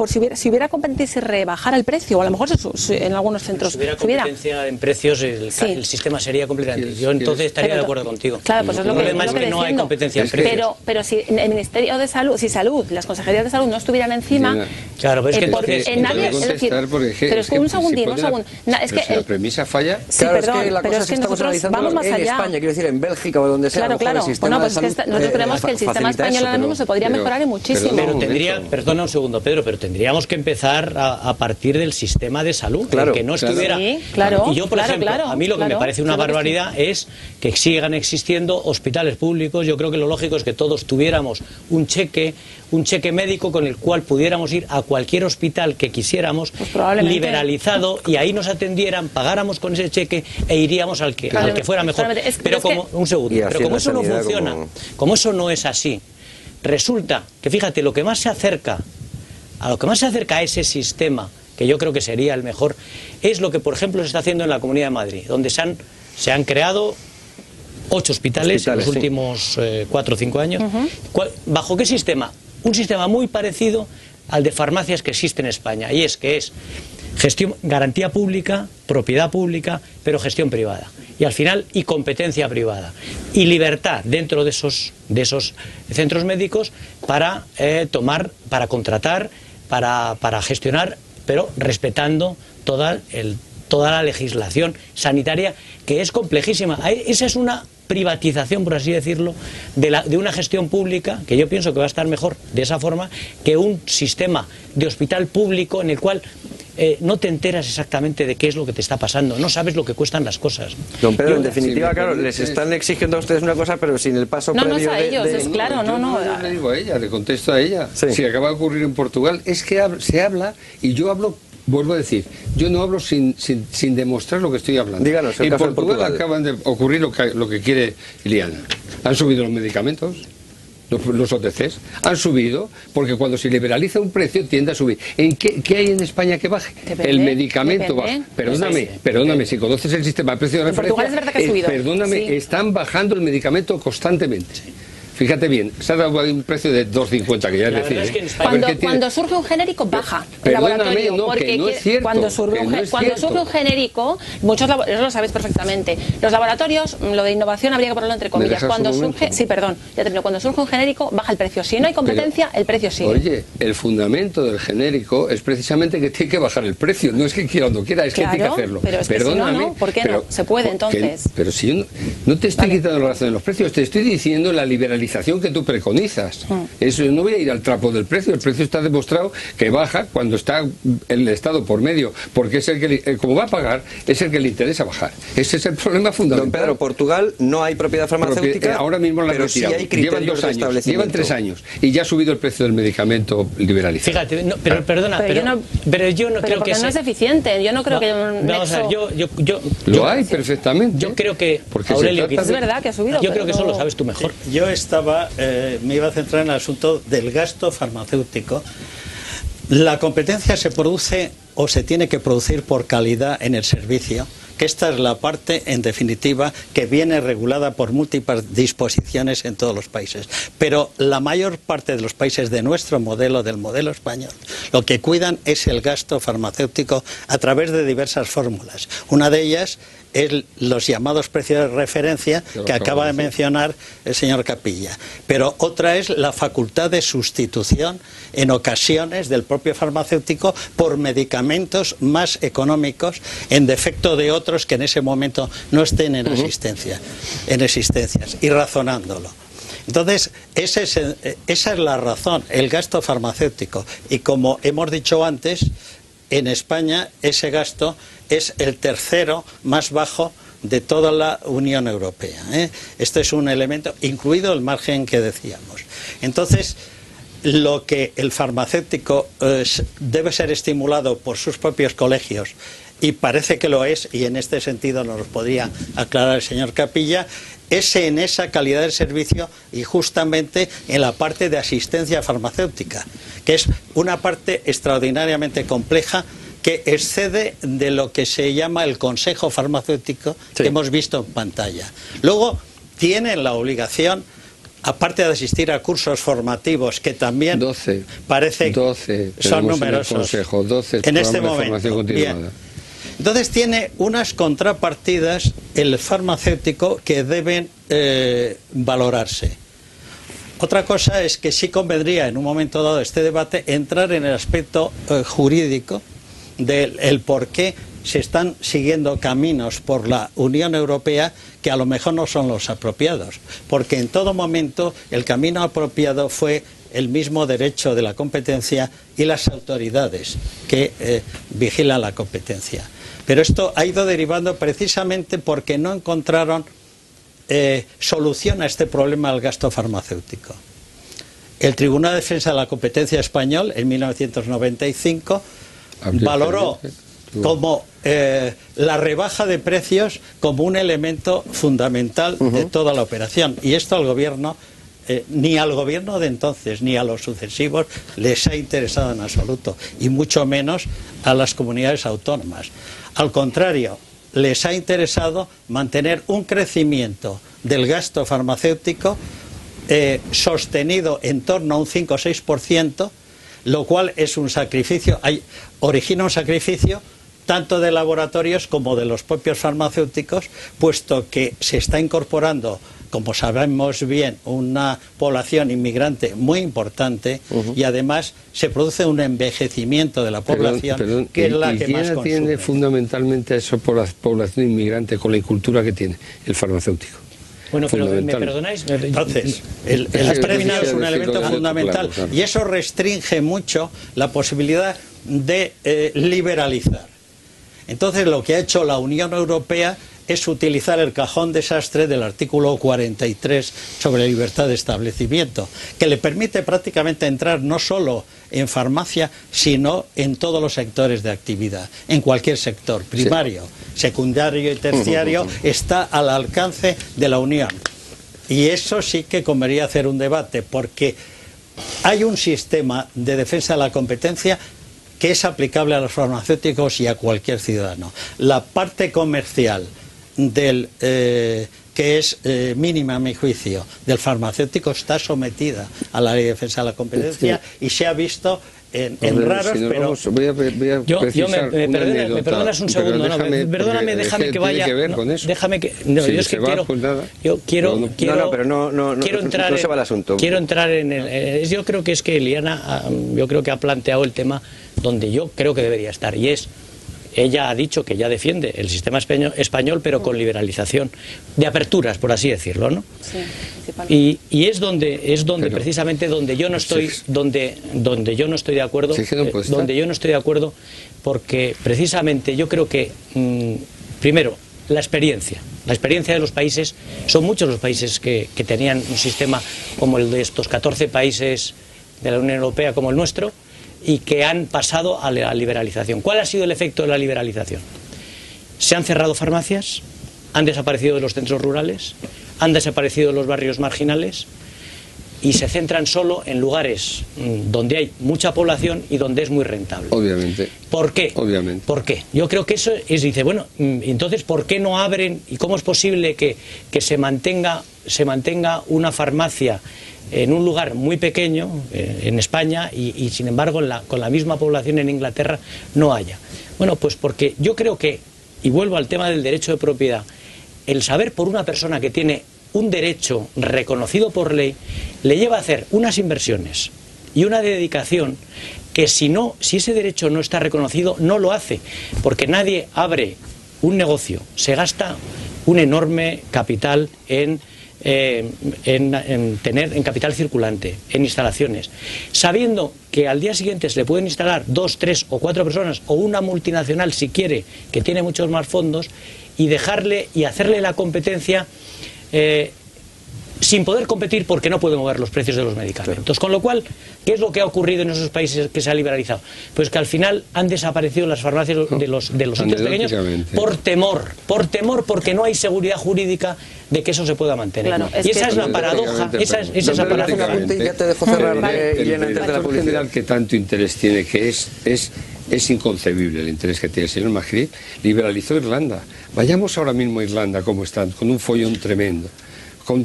si hubiera competencia, se rebajara el precio, o a lo mejor en algunos centros. Si hubiera competencia en precios, el sistema sería completamente. Yo entonces estaría de acuerdo contigo. Claro, pues es lo que no hay competencia en precios. Pero si el Ministerio de Salud, las consejerías de salud no estuvieran encima, Claro, pero es que pero es que un segundín. Es que la premisa falla. Sí, claro, perdón, es que la cosa pero es que estamos analizando más en allá. España, quiero decir, en Bélgica o donde sea. Claro. Bueno, pues es que nosotros creemos que el sistema español ahora mismo se podría mejorar muchísimo. Pero perdona un segundo, Pedro, pero tendríamos que empezar a partir del sistema de salud, que no estuviera. Sí, claro, y yo, por ejemplo, a mí lo que me parece una barbaridad es que sigan existiendo hospitales públicos. Yo creo que lo lógico es que todos tuviéramos un cheque médico con el cual pudiéramos ir a cualquier hospital que quisiéramos, liberalizado, y ahí nos atendieran, pagáramos con ese cheque e iríamos al que fuera mejor. Pero como eso no funciona, como eso no es así, resulta que, fíjate, lo que más se acerca a ese sistema, que yo creo que sería el mejor, es lo que, por ejemplo, se está haciendo en la Comunidad de Madrid, donde se han creado 8 hospitales en los últimos 4 o 5 años. ¿Bajo qué sistema? Un sistema muy parecido al de farmacias que existe en España, y es gestión, garantía pública, propiedad pública, pero gestión privada. Y al final, y competencia privada. Y libertad dentro de esos centros médicos para para contratar, para gestionar, pero respetando toda la legislación sanitaria, que es complejísima. Esa es una privatización, por así decirlo, de una gestión pública, que yo pienso que va a estar mejor de esa forma que un sistema de hospital público en el cual no te enteras exactamente de qué es lo que te está pasando, no sabes lo que cuestan las cosas. Don Pedro, en definitiva, claro, les están exigiendo a ustedes una cosa, pero sin el paso previo no es a ellos, es claro, Yo le digo a ella, le contesto a ella. Sí. Si acaba de ocurrir en Portugal, es que se habla, y yo hablo. Vuelvo a decir, yo no hablo sin demostrar lo que estoy hablando. Díganos, en Portugal acaban de ocurrir lo que quiere Ileana. Han subido los medicamentos, los OTCs, han subido, porque cuando se liberaliza un precio tiende a subir. ¿Qué hay en España que baje? El medicamento baja. Perdóname, si conoces el sistema de precios de referencia, es verdad que ha subido. Perdóname, están bajando el medicamento constantemente. Fíjate bien, se ha dado un precio de 2.50, que ya es decir. Cuando surge un genérico, baja el laboratorio. No, porque no es cierto, cuando surge un genérico, eso lo sabéis perfectamente. Los laboratorios, lo de innovación habría que ponerlo entre comillas. Cuando surge un genérico, baja el precio. Si no hay competencia, el precio sigue. Oye, el fundamento del genérico es precisamente que tiene que bajar el precio. No es que quiera o no quiera, es que tiene que hacerlo. Pero es que si no, ¿por qué no? Se puede, entonces. Pero si yo no te estoy quitando la razón de los precios, te estoy diciendo la liberalización que tú preconizas. Eso, no voy a ir al trapo del precio. El precio está demostrado que baja cuando está el Estado por medio, porque es el que, como va a pagar, es el que le interesa bajar. Ese es el problema fundamental. Don Pedro, Portugal no hay propiedad farmacéutica, ahora mismo la pero sí hay criterios llevan 2 de años, llevan 3 años y ya ha subido el precio del medicamento liberalizado. Fíjate, pero perdona, pero yo no creo que no es eficiente. Yo no creo que vamos a ver, yo lo hay perfectamente. Yo creo que Aurelio, es verdad que ha subido. Yo creo que eso lo sabes tú mejor. Yo me iba a centrar en el asunto del gasto farmacéutico. La competencia se produce o se tiene que producir por calidad en el servicio, que esta es la parte, en definitiva, que viene regulada por múltiples disposiciones en todos los países. Pero la mayor parte de los países de nuestro modelo, del modelo español, lo que cuidan es el gasto farmacéutico a través de diversas fórmulas. Una de ellas es los llamados precios de referencia que acaba de mencionar el señor Capilla. Pero otra es la facultad de sustitución en ocasiones del propio farmacéutico por medicamentos más económicos en defecto de otros que en ese momento no estén en existencias, y razonándolo. Entonces, esa es la razón, el gasto farmacéutico. Y como hemos dicho antes, en España ese gasto es el tercero más bajo de toda la Unión Europea. Este es un elemento, incluido el margen que decíamos. Entonces, lo que el farmacéutico debe ser estimulado por sus propios colegios, y parece que lo es, y en este sentido nos lo podría aclarar el señor Capilla, es en esa calidad del servicio y justamente en la parte de asistencia farmacéutica, que es una parte extraordinariamente compleja que excede de lo que se llama el consejo farmacéutico que hemos visto en pantalla. Luego tienen la obligación, aparte de asistir a cursos formativos, que también 12 son numerosos en, consejo, 12 en este momento. Bien. Entonces tiene unas contrapartidas el farmacéutico que deben valorarse. Otra cosa es que sí convendría en un momento dado de este debate entrar en el aspecto jurídico del por qué se están siguiendo caminos por la Unión Europea que a lo mejor no son los apropiados, porque en todo momento el camino apropiado fue el mismo derecho de la competencia y las autoridades que vigilan la competencia. Pero esto ha ido derivando precisamente porque no encontraron solución a este problema del gasto farmacéutico. El Tribunal de Defensa de la Competencia español, en 1995, valoró como la rebaja de precios como un elemento fundamental de toda la operación. Y esto al gobierno, ni al gobierno de entonces, ni a los sucesivos, les ha interesado en absoluto, y mucho menos a las comunidades autónomas. Al contrario, les ha interesado mantener un crecimiento del gasto farmacéutico sostenido en torno a un 5 o 6%, lo cual es un sacrificio, origina un sacrificio tanto de laboratorios como de los propios farmacéuticos, puesto que se está incorporando, como sabemos bien, una población inmigrante muy importante y además se produce un envejecimiento de la población que es la que más consume. ¿Quién atiende fundamentalmente a esa población inmigrante con la cultura que tiene? El farmacéutico. Bueno, pero ¿me perdonáis? Entonces, el precio es un elemento fundamental, claro. Y eso restringe mucho la posibilidad de liberalizar. Entonces, lo que ha hecho la Unión Europea es utilizar el cajón desastre del artículo 43 sobre libertad de establecimiento, que le permite prácticamente entrar no solo en farmacia, sino en todos los sectores de actividad, en cualquier sector, primario, secundario y terciario, está al alcance de la Unión. Y eso sí que convendría hacer un debate, porque hay un sistema de defensa de la competencia que es aplicable a los farmacéuticos y a cualquier ciudadano. La parte comercial del que es mínima a mi juicio del farmacéutico está sometida a la ley de defensa de la competencia y se ha visto en raros, si pero me perdonas un segundo, déjame que vaya, quiero entrar en el, yo creo que es que Eliana, yo creo que ha planteado el tema donde yo creo que debería estar, y es, ella ha dicho que ya defiende el sistema español, pero con liberalización, de aperturas, por así decirlo, ¿no? Sí, y es donde pero, precisamente donde yo no estoy, donde yo no estoy de acuerdo, donde yo no estoy de acuerdo, porque precisamente yo creo que primero la experiencia de los países, son muchos los países que tenían un sistema como el de estos 14 países de la Unión Europea como el nuestro, y que han pasado a la liberalización. ¿Cuál ha sido el efecto de la liberalización? Se han cerrado farmacias, han desaparecido de los centros rurales, han desaparecido de los barrios marginales y se centran solo en lugares donde hay mucha población y donde es muy rentable. Obviamente. ¿Por qué? Obviamente. ¿Por qué? Yo creo que eso es, dice, bueno, entonces, ¿por qué no abren y cómo es posible que se mantenga una farmacia en un lugar muy pequeño, en España, y sin embargo con la misma población en Inglaterra no haya? Bueno, pues porque yo creo que, y vuelvo al tema del derecho de propiedad, el saber por una persona que tiene un derecho reconocido por ley, le lleva a hacer unas inversiones y una dedicación que si ese derecho no está reconocido, no lo hace, porque nadie abre un negocio, se gasta un enorme capital en capital circulante, en instalaciones, sabiendo que al día siguiente se le pueden instalar 2, 3 o 4 personas, o una multinacional si quiere, que tiene muchos más fondos, y dejarle y hacerle la competencia sin poder competir porque no puede mover los precios de los medicamentos. Con lo cual, ¿qué es lo que ha ocurrido en esos países que se ha liberalizado? Pues que al final han desaparecido las farmacias de los sitios pequeños por temor, porque no hay seguridad jurídica de que eso se pueda mantener. Claro, y esa es la paradoja. Esa es la paradoja. Ya te dejo cerrar, el director general que tanto interés tiene, que es inconcebible el interés que tiene el señor Magritte, liberalizó Irlanda. Vayamos ahora mismo a Irlanda, como están, con un follón tremendo,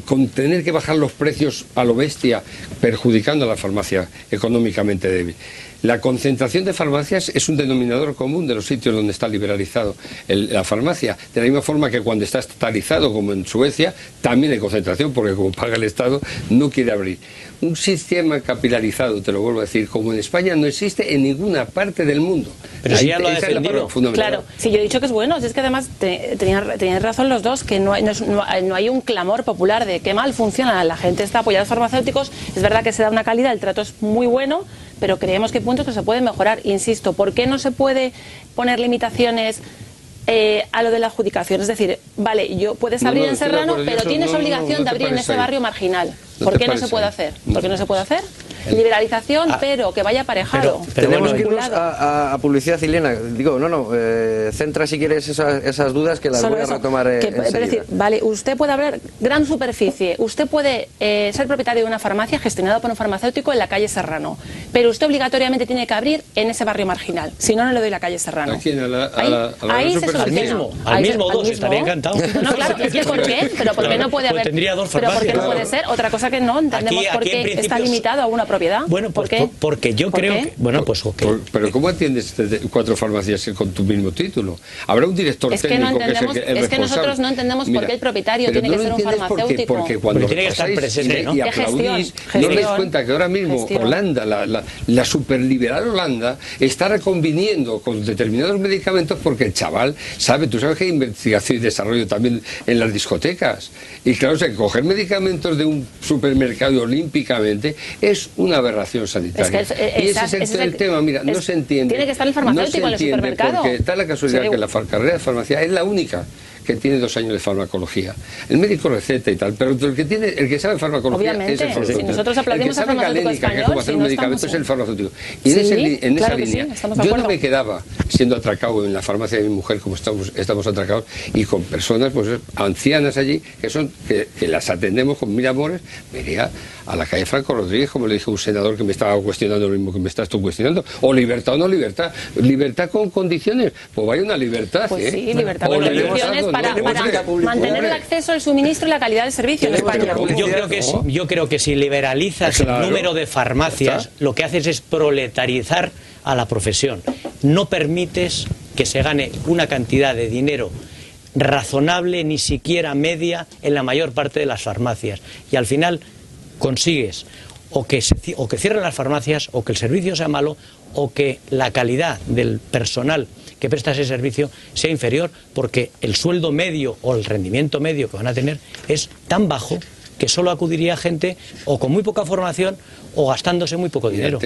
con tener que bajar los precios a lo bestia, perjudicando a la farmacia económicamente débil. La concentración de farmacias es un denominador común de los sitios donde está liberalizado la farmacia, de la misma forma que cuando está estatalizado, como en Suecia, también hay concentración, porque como paga el Estado, no quiere abrir. Un sistema capilarizado, te lo vuelvo a decir, como en España, no existe en ninguna parte del mundo. Pero si ya lo ha defendido. Claro, si yo he dicho que es bueno, si es que además tenían razón los dos, que no hay un clamor popular de qué mal funciona, la gente está apoyando a los farmacéuticos, es verdad que se da una calidad, el trato es muy bueno, pero creemos que hay puntos que se pueden mejorar. Insisto, ¿por qué no se puede poner limitaciones a lo de la adjudicación? Es decir, vale, puedes abrir en Serrano, pero tienes obligación de abrir en ese barrio marginal. ¿Por qué no se puede hacer? ¿Por qué no se puede hacer? Liberalización, pero que vaya aparejado. Pero tenemos que irnos a publicidad, Ileana. Digo, centra si quieres esas dudas, que las voy a retomar enseguida. Es decir, vale, usted puede abrir gran superficie, usted puede ser propietario de una farmacia gestionada por un farmacéutico en la calle Serrano, pero usted obligatoriamente tiene que abrir en ese barrio marginal, si no, no le doy la calle Serrano. ¿A quién? Ahí se soluciona. Al mismo dos, estaría encantado. No, claro, es que ¿por qué? Pero ¿por qué no puede haber? Tendría dos pero ¿por qué no farmacias. puede ser? Otra cosa que no entendemos por qué está limitado a una propiedad. Bueno, pues porque yo creo que... Bueno, pues ok. Pero ¿cómo atiendes 4 farmacias con tu mismo título? Habrá un director técnico que es el responsable. Es que nosotros no entendemos por qué el propietario tiene que ser un farmacéutico. Porque cuando tiene que estar presente, ¿no? y aplaudís, no os dais cuenta que ahora mismo Holanda, la superliberal Holanda, está reconviniendo con determinados medicamentos porque el chaval sabe, tú sabes que hay investigación y desarrollo también en las discotecas. Y claro, o sea, coger medicamentos de un supermercado olímpicamente es una aberración sanitaria. Y ese es el tema, mira, no se entiende. Tiene que estar el farmacéutico en el supermercado. Porque da la casualidad que la carrera de farmacia es la única que tiene 2 años de farmacología. El médico receta y tal, pero el que sabe farmacología es el farmacéutico. Si nosotros aplaudimos al farmacéutico español, que es como hacer un medicamento, es el farmacéutico. Y en esa línea, yo no me quedaba siendo atracado en la farmacia de mi mujer, como estamos atracados, y con personas pues ancianas allí, que las atendemos con mil amores. Me iría a la calle Franco Rodríguez, como le dijo un senador que me estaba cuestionando lo mismo que me estás tú cuestionando. O libertad o no libertad. Libertad con condiciones. Pues vaya una libertad. Pues sí, libertad con condiciones para mantener el acceso, el suministro y la calidad del servicio en España. Yo creo que si liberalizas el número de farmacias, lo que haces es proletarizar a la profesión. No permites que se gane una cantidad de dinero razonable, ni siquiera media, en la mayor parte de las farmacias. Y al final consigues o que cierren las farmacias, o que el servicio sea malo, o que la calidad del personal que presta ese servicio sea inferior, porque el sueldo medio o el rendimiento medio que van a tener es tan bajo que solo acudiría gente o con muy poca formación o gastándose muy poco dinero.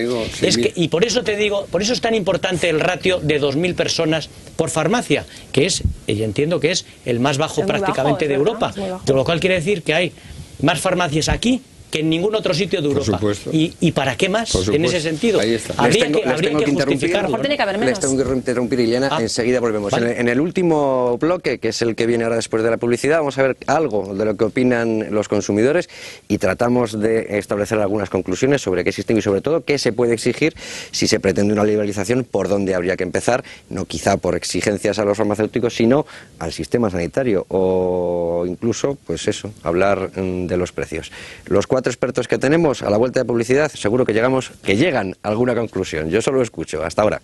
Y por eso te digo, por eso es tan importante el ratio de 2.000 personas por farmacia, que es, yo entiendo que es el más bajo prácticamente de Europa, de lo cual quiere decir que hay más farmacias aquí que en ningún otro sitio de Europa. ¿Y para qué más en ese sentido? Habría que justificarlo. Tiene que haber menos. Les tengo que interrumpir, Ileana, enseguida volvemos. Vale. En el último bloque, que es el que viene ahora después de la publicidad, vamos a ver algo de lo que opinan los consumidores y tratamos de establecer algunas conclusiones sobre qué existen y sobre todo qué se puede exigir si se pretende una liberalización, por dónde habría que empezar, no quizá por exigencias a los farmacéuticos, sino al sistema sanitario o incluso, pues eso, hablar de los precios. Los 4 expertos que tenemos a la vuelta de publicidad seguro que llegan a alguna conclusión. Yo solo escucho. Hasta ahora.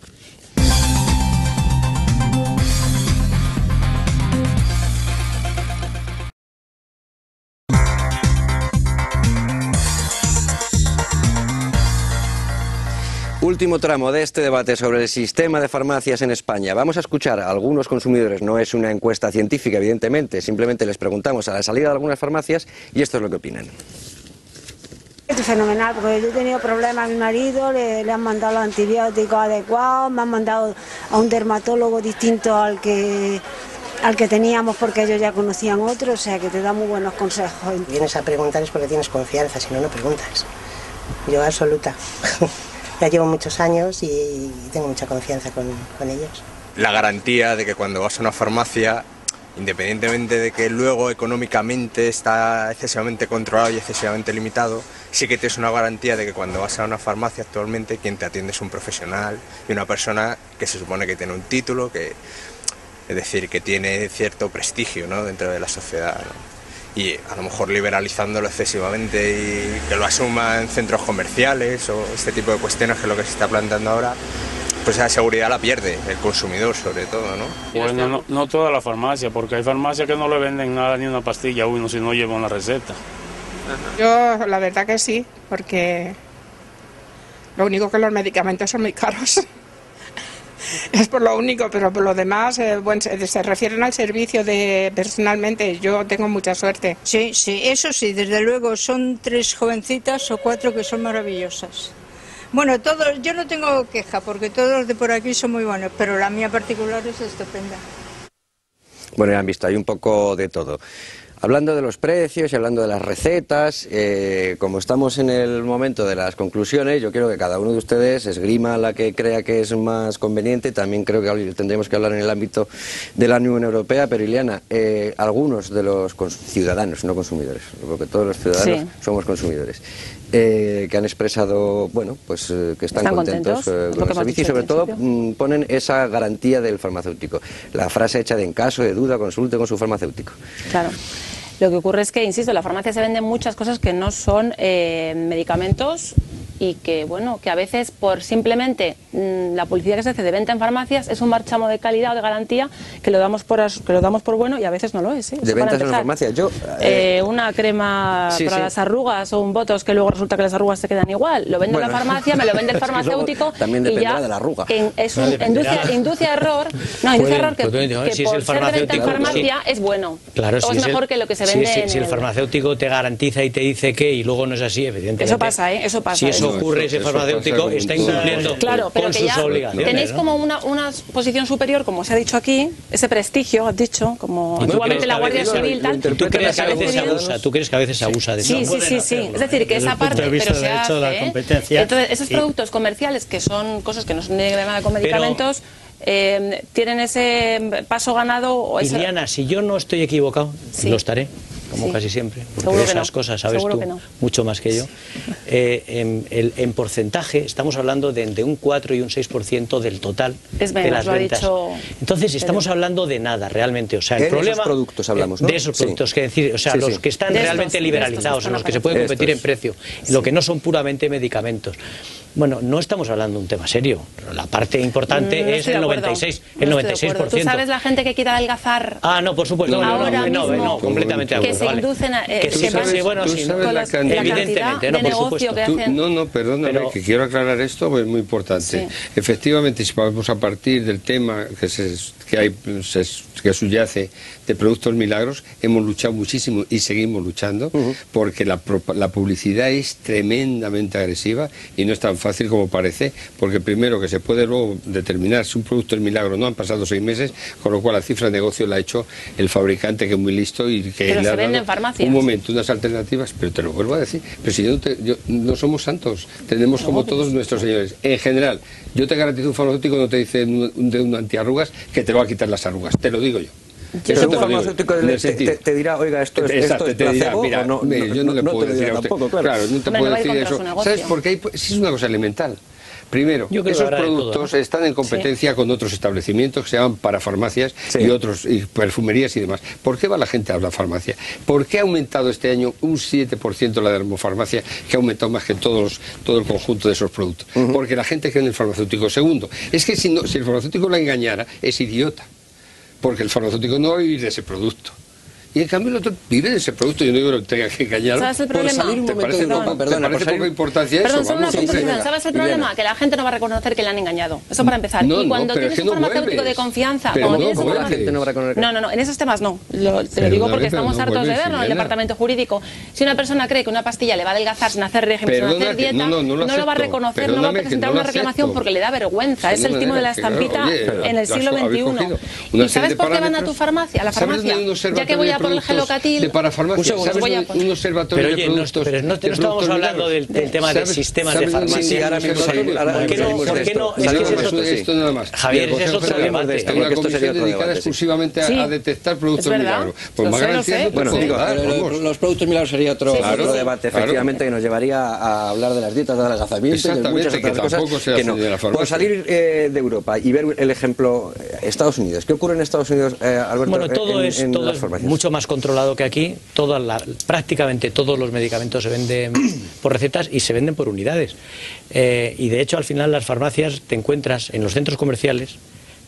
Último tramo de este debate sobre el sistema de farmacias en España. Vamos a escuchar a algunos consumidores, no es una encuesta científica evidentemente, simplemente les preguntamos a la salida de algunas farmacias y esto es lo que opinan. Es fenomenal, porque yo he tenido problemas a mi marido, le han mandado los antibióticos adecuados, me han mandado a un dermatólogo distinto al que teníamos, porque ellos ya conocían otro, o sea que te da muy buenos consejos. Vienes a preguntar es porque tienes confianza, si no, no preguntas. Yo absoluta. Ya llevo muchos años y tengo mucha confianza con ellos. La garantía de que cuando vas a una farmacia, independientemente de que luego económicamente está excesivamente controlado y excesivamente limitado, sí que tienes una garantía de que cuando vas a una farmacia actualmente quien te atiende es un profesional y una persona que se supone que tiene un título, es decir, que tiene cierto prestigio, ¿no?, dentro de la sociedad, ¿no? y a lo mejor liberalizándolo excesivamente y que lo asuma en centros comerciales o este tipo de cuestiones, que es lo que se está planteando ahora, pues esa seguridad la pierde el consumidor sobre todo, ¿no? Bueno, no toda la farmacia, porque hay farmacias que no le venden nada ni una pastilla a uno si no lleva una receta. Yo la verdad que sí, porque lo único que los medicamentos son muy caros. Es por lo único, pero por lo demás, bueno, se refieren al servicio de personalmente, yo tengo mucha suerte. Sí, eso sí, desde luego, son 3 jovencitas o 4 que son maravillosas. Bueno, todos, yo no tengo queja porque todos los de por aquí son muy buenos, pero la mía particular es estupenda. Bueno, ya han visto, hay un poco de todo. Hablando de los precios y hablando de las recetas, como estamos en el momento de las conclusiones, yo quiero que cada uno de ustedes esgrima la que crea que es más conveniente. También creo que tendremos que hablar en el ámbito de la Unión Europea, pero Ileana, algunos de los ciudadanos, no consumidores, porque todos los ciudadanos somos consumidores, que han expresado, bueno, pues que están contentos con el servicio y sobre todo ponen esa garantía del farmacéutico. La frase hecha de en caso de duda consulte con su farmacéutico. Claro. Lo que ocurre es que, insisto, en la farmacia se venden muchas cosas que no son medicamentos y que, bueno, que a veces por simplemente la publicidad que se hace de venta en farmacias es un marchamo de calidad o de garantía que lo damos por bueno y a veces no lo es. ¿De ventas en farmacia? Yo, una crema para las arrugas o un botox que luego resulta que las arrugas se quedan igual. Lo vendo en la farmacia, me lo vende el farmacéutico también dependerá de la arruga. Induce a error. No, induce a error que si por el ser de venta en farmacia es bueno. Claro, o es mejor que lo que se vende si el farmacéutico te garantiza y te dice que y luego no es así, evidentemente. Eso pasa, eso pasa. Si eso ocurre, ese farmacéutico está incumpliendo con sus obligaciones. Tenéis como una posición superior, como se ha dicho aquí, ese prestigio, has dicho, como igualmente la Guardia Civil, tal. ¿Tú crees que a veces se abusa? ¿Tú crees que a veces se abusa de eso? Sí. Es decir, que esa parte, pero se hace. Entonces, esos productos comerciales, que son cosas que no son de nada con medicamentos, tienen ese paso ganado. Ileana, si yo no estoy equivocado, lo estaré. Como casi siempre, porque de esas cosas sabes tú mucho más que yo. En porcentaje estamos hablando de entre un 4 y un 6% del total de las ventas. Entonces estamos hablando de nada realmente. O sea, el problema, esos productos hablamos, ¿no? De esos productos, que decir, o sea, los que están realmente liberalizados, en los que se puede competir en precio, lo que no son puramente medicamentos. Bueno, no estamos hablando de un tema serio. La parte importante es el 96%. ¿Tú sabes la gente que quiere adelgazar? Ah, no, por supuesto. No, completamente de acuerdo. Que se inducen a... la cantidad de negocio que hacen. Perdóname, que quiero aclarar esto, es muy importante. Sí. Efectivamente, si vamos a partir del tema que subyace de productos milagros, hemos luchado muchísimo y seguimos luchando, porque la publicidad es tremendamente agresiva y no es tan fácil como parece, porque primero que se puede luego determinar si un producto es milagro, no han pasado 6 meses, con lo cual la cifra de negocio la ha hecho el fabricante, que es muy listo y que pero le se vende en farmacias. Un momento, unas alternativas, pero te lo vuelvo a decir, pero si no somos santos, tenemos como todos nuestros señores. En general, yo te garantizo, un farmacéutico no te dice de un antiarrugas que te lo va a quitar las arrugas, te lo digo yo. Eso un farmacéutico te dirá, oiga, esto es placebo, mira, o no, yo no le puedo decir a usted. Tampoco, claro, no te puedo decir eso. ¿Sabes? Porque es una cosa elemental. Primero, esos productos están en competencia con otros establecimientos que se llaman parafarmacias y otros, y perfumerías y demás. ¿Por qué va la gente a la farmacia? ¿Por qué ha aumentado este año un 7% la dermofarmacia, que ha aumentado más que todo el conjunto de esos productos? Porque la gente cree en el farmacéutico. Segundo, es que si el farmacéutico la engañara, es idiota. Porque el farmacéutico no va a vivir de ese producto. Y en cambio el otro vive de ese producto. Yo no digo que lo tenga que engañar. ¿Sabes el problema? ¿Te parece poca importancia eso? ¿Sabes el problema? Que la gente no va a reconocer que le han engañado. Eso para empezar. Y cuando tienes un farmacéutico de confianza, No, en esos temas no. Te lo digo porque estamos hartos de verlo en el departamento jurídico. Si una persona cree que una pastilla le va a adelgazar sin hacer régimen, sin hacer dieta, no lo va a reconocer, no va a presentar una reclamación porque le da vergüenza. Es el timo de la estampita en el siglo XXI. ¿Y sabes por qué van a tu farmacia? A la farmacia. Ya que voy a por el gelocatil de parafarmacia, un observatorio de productos. Pero no estábamos hablando del tema de sistemas de farmacia. Sí, ahora mismo ¿Por qué no? Esto nada más. Javier, es otro debate. Una comisión dedicada exclusivamente a detectar productos milagros. Pues más garantías. Bueno, los productos milagros sería otro debate, efectivamente, que nos llevaría a hablar de las dietas de adelgazamiento y de muchas otras cosas que no. Por salir de Europa y ver el ejemplo Estados Unidos. ¿Qué ocurre en Estados Unidos, Alberto? Bueno, todo es mucho más controlado que aquí, prácticamente todos los medicamentos se venden por recetas y se venden por unidades. Y de hecho, al final, las farmacias te encuentras en los centros comerciales,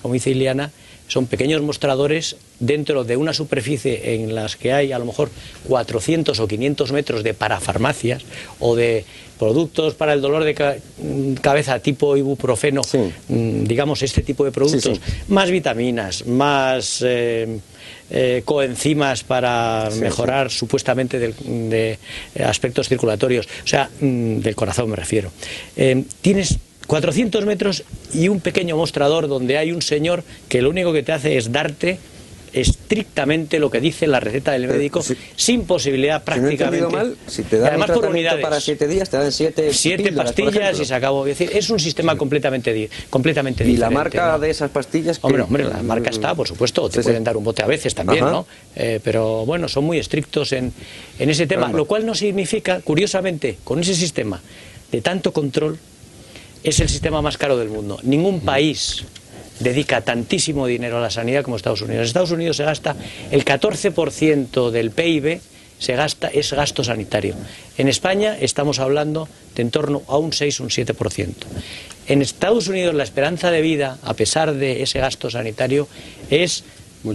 como dice Ileana, son pequeños mostradores dentro de una superficie en las que hay a lo mejor 400 o 500 metros de parafarmacias o de productos para el dolor de cabeza tipo ibuprofeno, digamos este tipo de productos, más vitaminas, más coenzimas para mejorar supuestamente de aspectos circulatorios, o sea, del corazón me refiero. Tienes 400 metros y un pequeño mostrador donde hay un señor que lo único que te hace es darte estrictamente lo que dice la receta del médico, sin posibilidad prácticamente. Si te dan además un tratamiento para 7 días, te dan 7 pastillas y se acabó. Es decir, es un sistema completamente diferente. ¿Y la marca de esas pastillas? Hombre, la marca está, por supuesto, te pueden dar un bote a veces también, ¿no? Pero bueno, son muy estrictos en ese tema, lo cual no significa, curiosamente, con ese sistema de tanto control, es el sistema más caro del mundo. Ningún país dedica tantísimo dinero a la sanidad como Estados Unidos. En Estados Unidos se gasta el 14% del PIB, es gasto sanitario. En España estamos hablando de en torno a un 6 o un 7%. En Estados Unidos la esperanza de vida, a pesar de ese gasto sanitario, es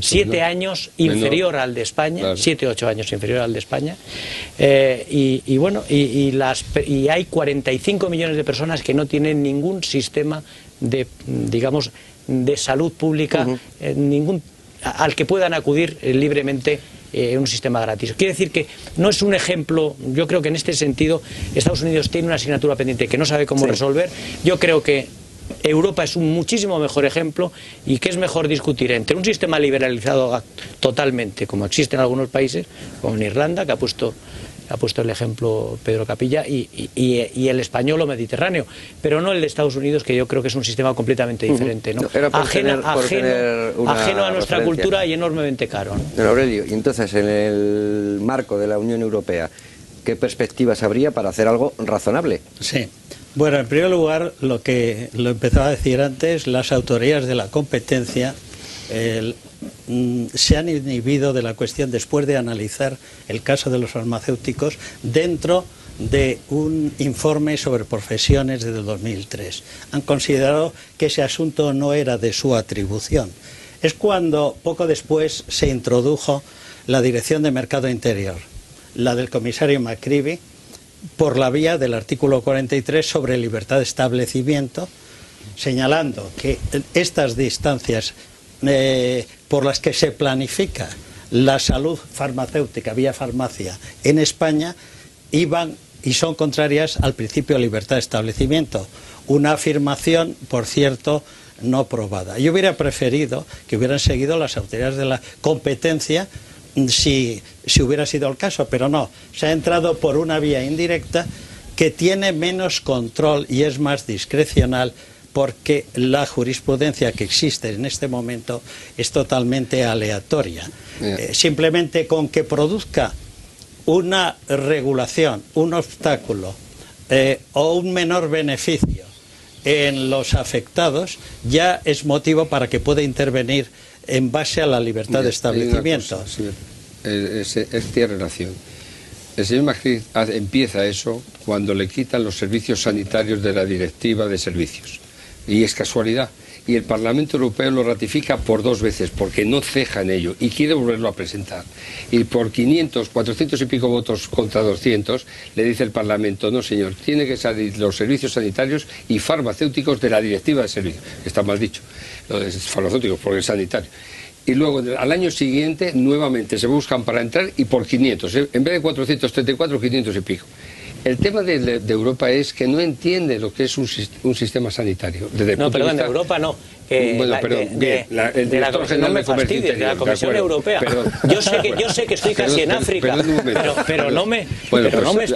7 años inferior al de España, 7 o 8 años inferior al de España, y hay 45 millones de personas que no tienen ningún sistema de, digamos, de salud pública, al que puedan acudir libremente en un sistema gratis. Quiere decir que no es un ejemplo. Yo creo que en este sentido Estados Unidos tiene una asignatura pendiente que no sabe cómo resolver. Yo creo que Europa es un muchísimo mejor ejemplo, y que es mejor discutir entre un sistema liberalizado totalmente, como existe en algunos países, como en Irlanda, que ha puesto el ejemplo Pedro Capilla, y el español o mediterráneo, pero no el de Estados Unidos, que yo creo que es un sistema completamente diferente, ¿no? Ajeno a nuestra cultura y enormemente caro, ¿no? Don Aurelio, y entonces, en el marco de la Unión Europea, ¿qué perspectivas habría para hacer algo razonable? Sí. Bueno, en primer lugar, lo empezaba a decir antes, las autoridades de la competencia se han inhibido de la cuestión después de analizar el caso de los farmacéuticos dentro de un informe sobre profesiones del 2003. Han considerado que ese asunto no era de su atribución. Es cuando, poco después, se introdujo la Dirección de Mercado Interior, la del comisario McCreevy, por la vía del artículo 43 sobre libertad de establecimiento, señalando que estas distancias por las que se planifica la salud farmacéutica vía farmacia en España iban y son contrarias al principio de libertad de establecimiento. Una afirmación, por cierto, no probada. Yo hubiera preferido que hubieran seguido las autoridades de la competencia si hubiera sido el caso, pero no. Se ha entrado por una vía indirecta que tiene menos control y es más discrecional, porque la jurisprudencia que existe en este momento es totalmente aleatoria. Simplemente con que produzca una regulación, un obstáculo o un menor beneficio en los afectados, ya es motivo para que pueda intervenir en base a la libertad de establecimiento. Tiene relación. El señor Macri empieza eso cuando le quitan los servicios sanitarios de la Directiva de Servicios. Y es casualidad. Y el Parlamento Europeo lo ratifica por 2 veces, porque no ceja en ello y quiere volverlo a presentar. Y por 500, 400 y pico votos contra 200, le dice el Parlamento: no señor, tiene que salir los servicios sanitarios y farmacéuticos de la Directiva de Servicios. Está mal dicho, lo de farmacéuticos, porque es sanitario. Y luego, al año siguiente, nuevamente se buscan para entrar, y por 500, en vez de 434, 500 y pico. El tema de Europa es que no entiende lo que es un sistema sanitario. No, perdón, de Europa no. Bueno, perdón, el director general de Comercio Interior, de la Comisión Europea. Yo sé que estoy casi en África, pero no me expulses.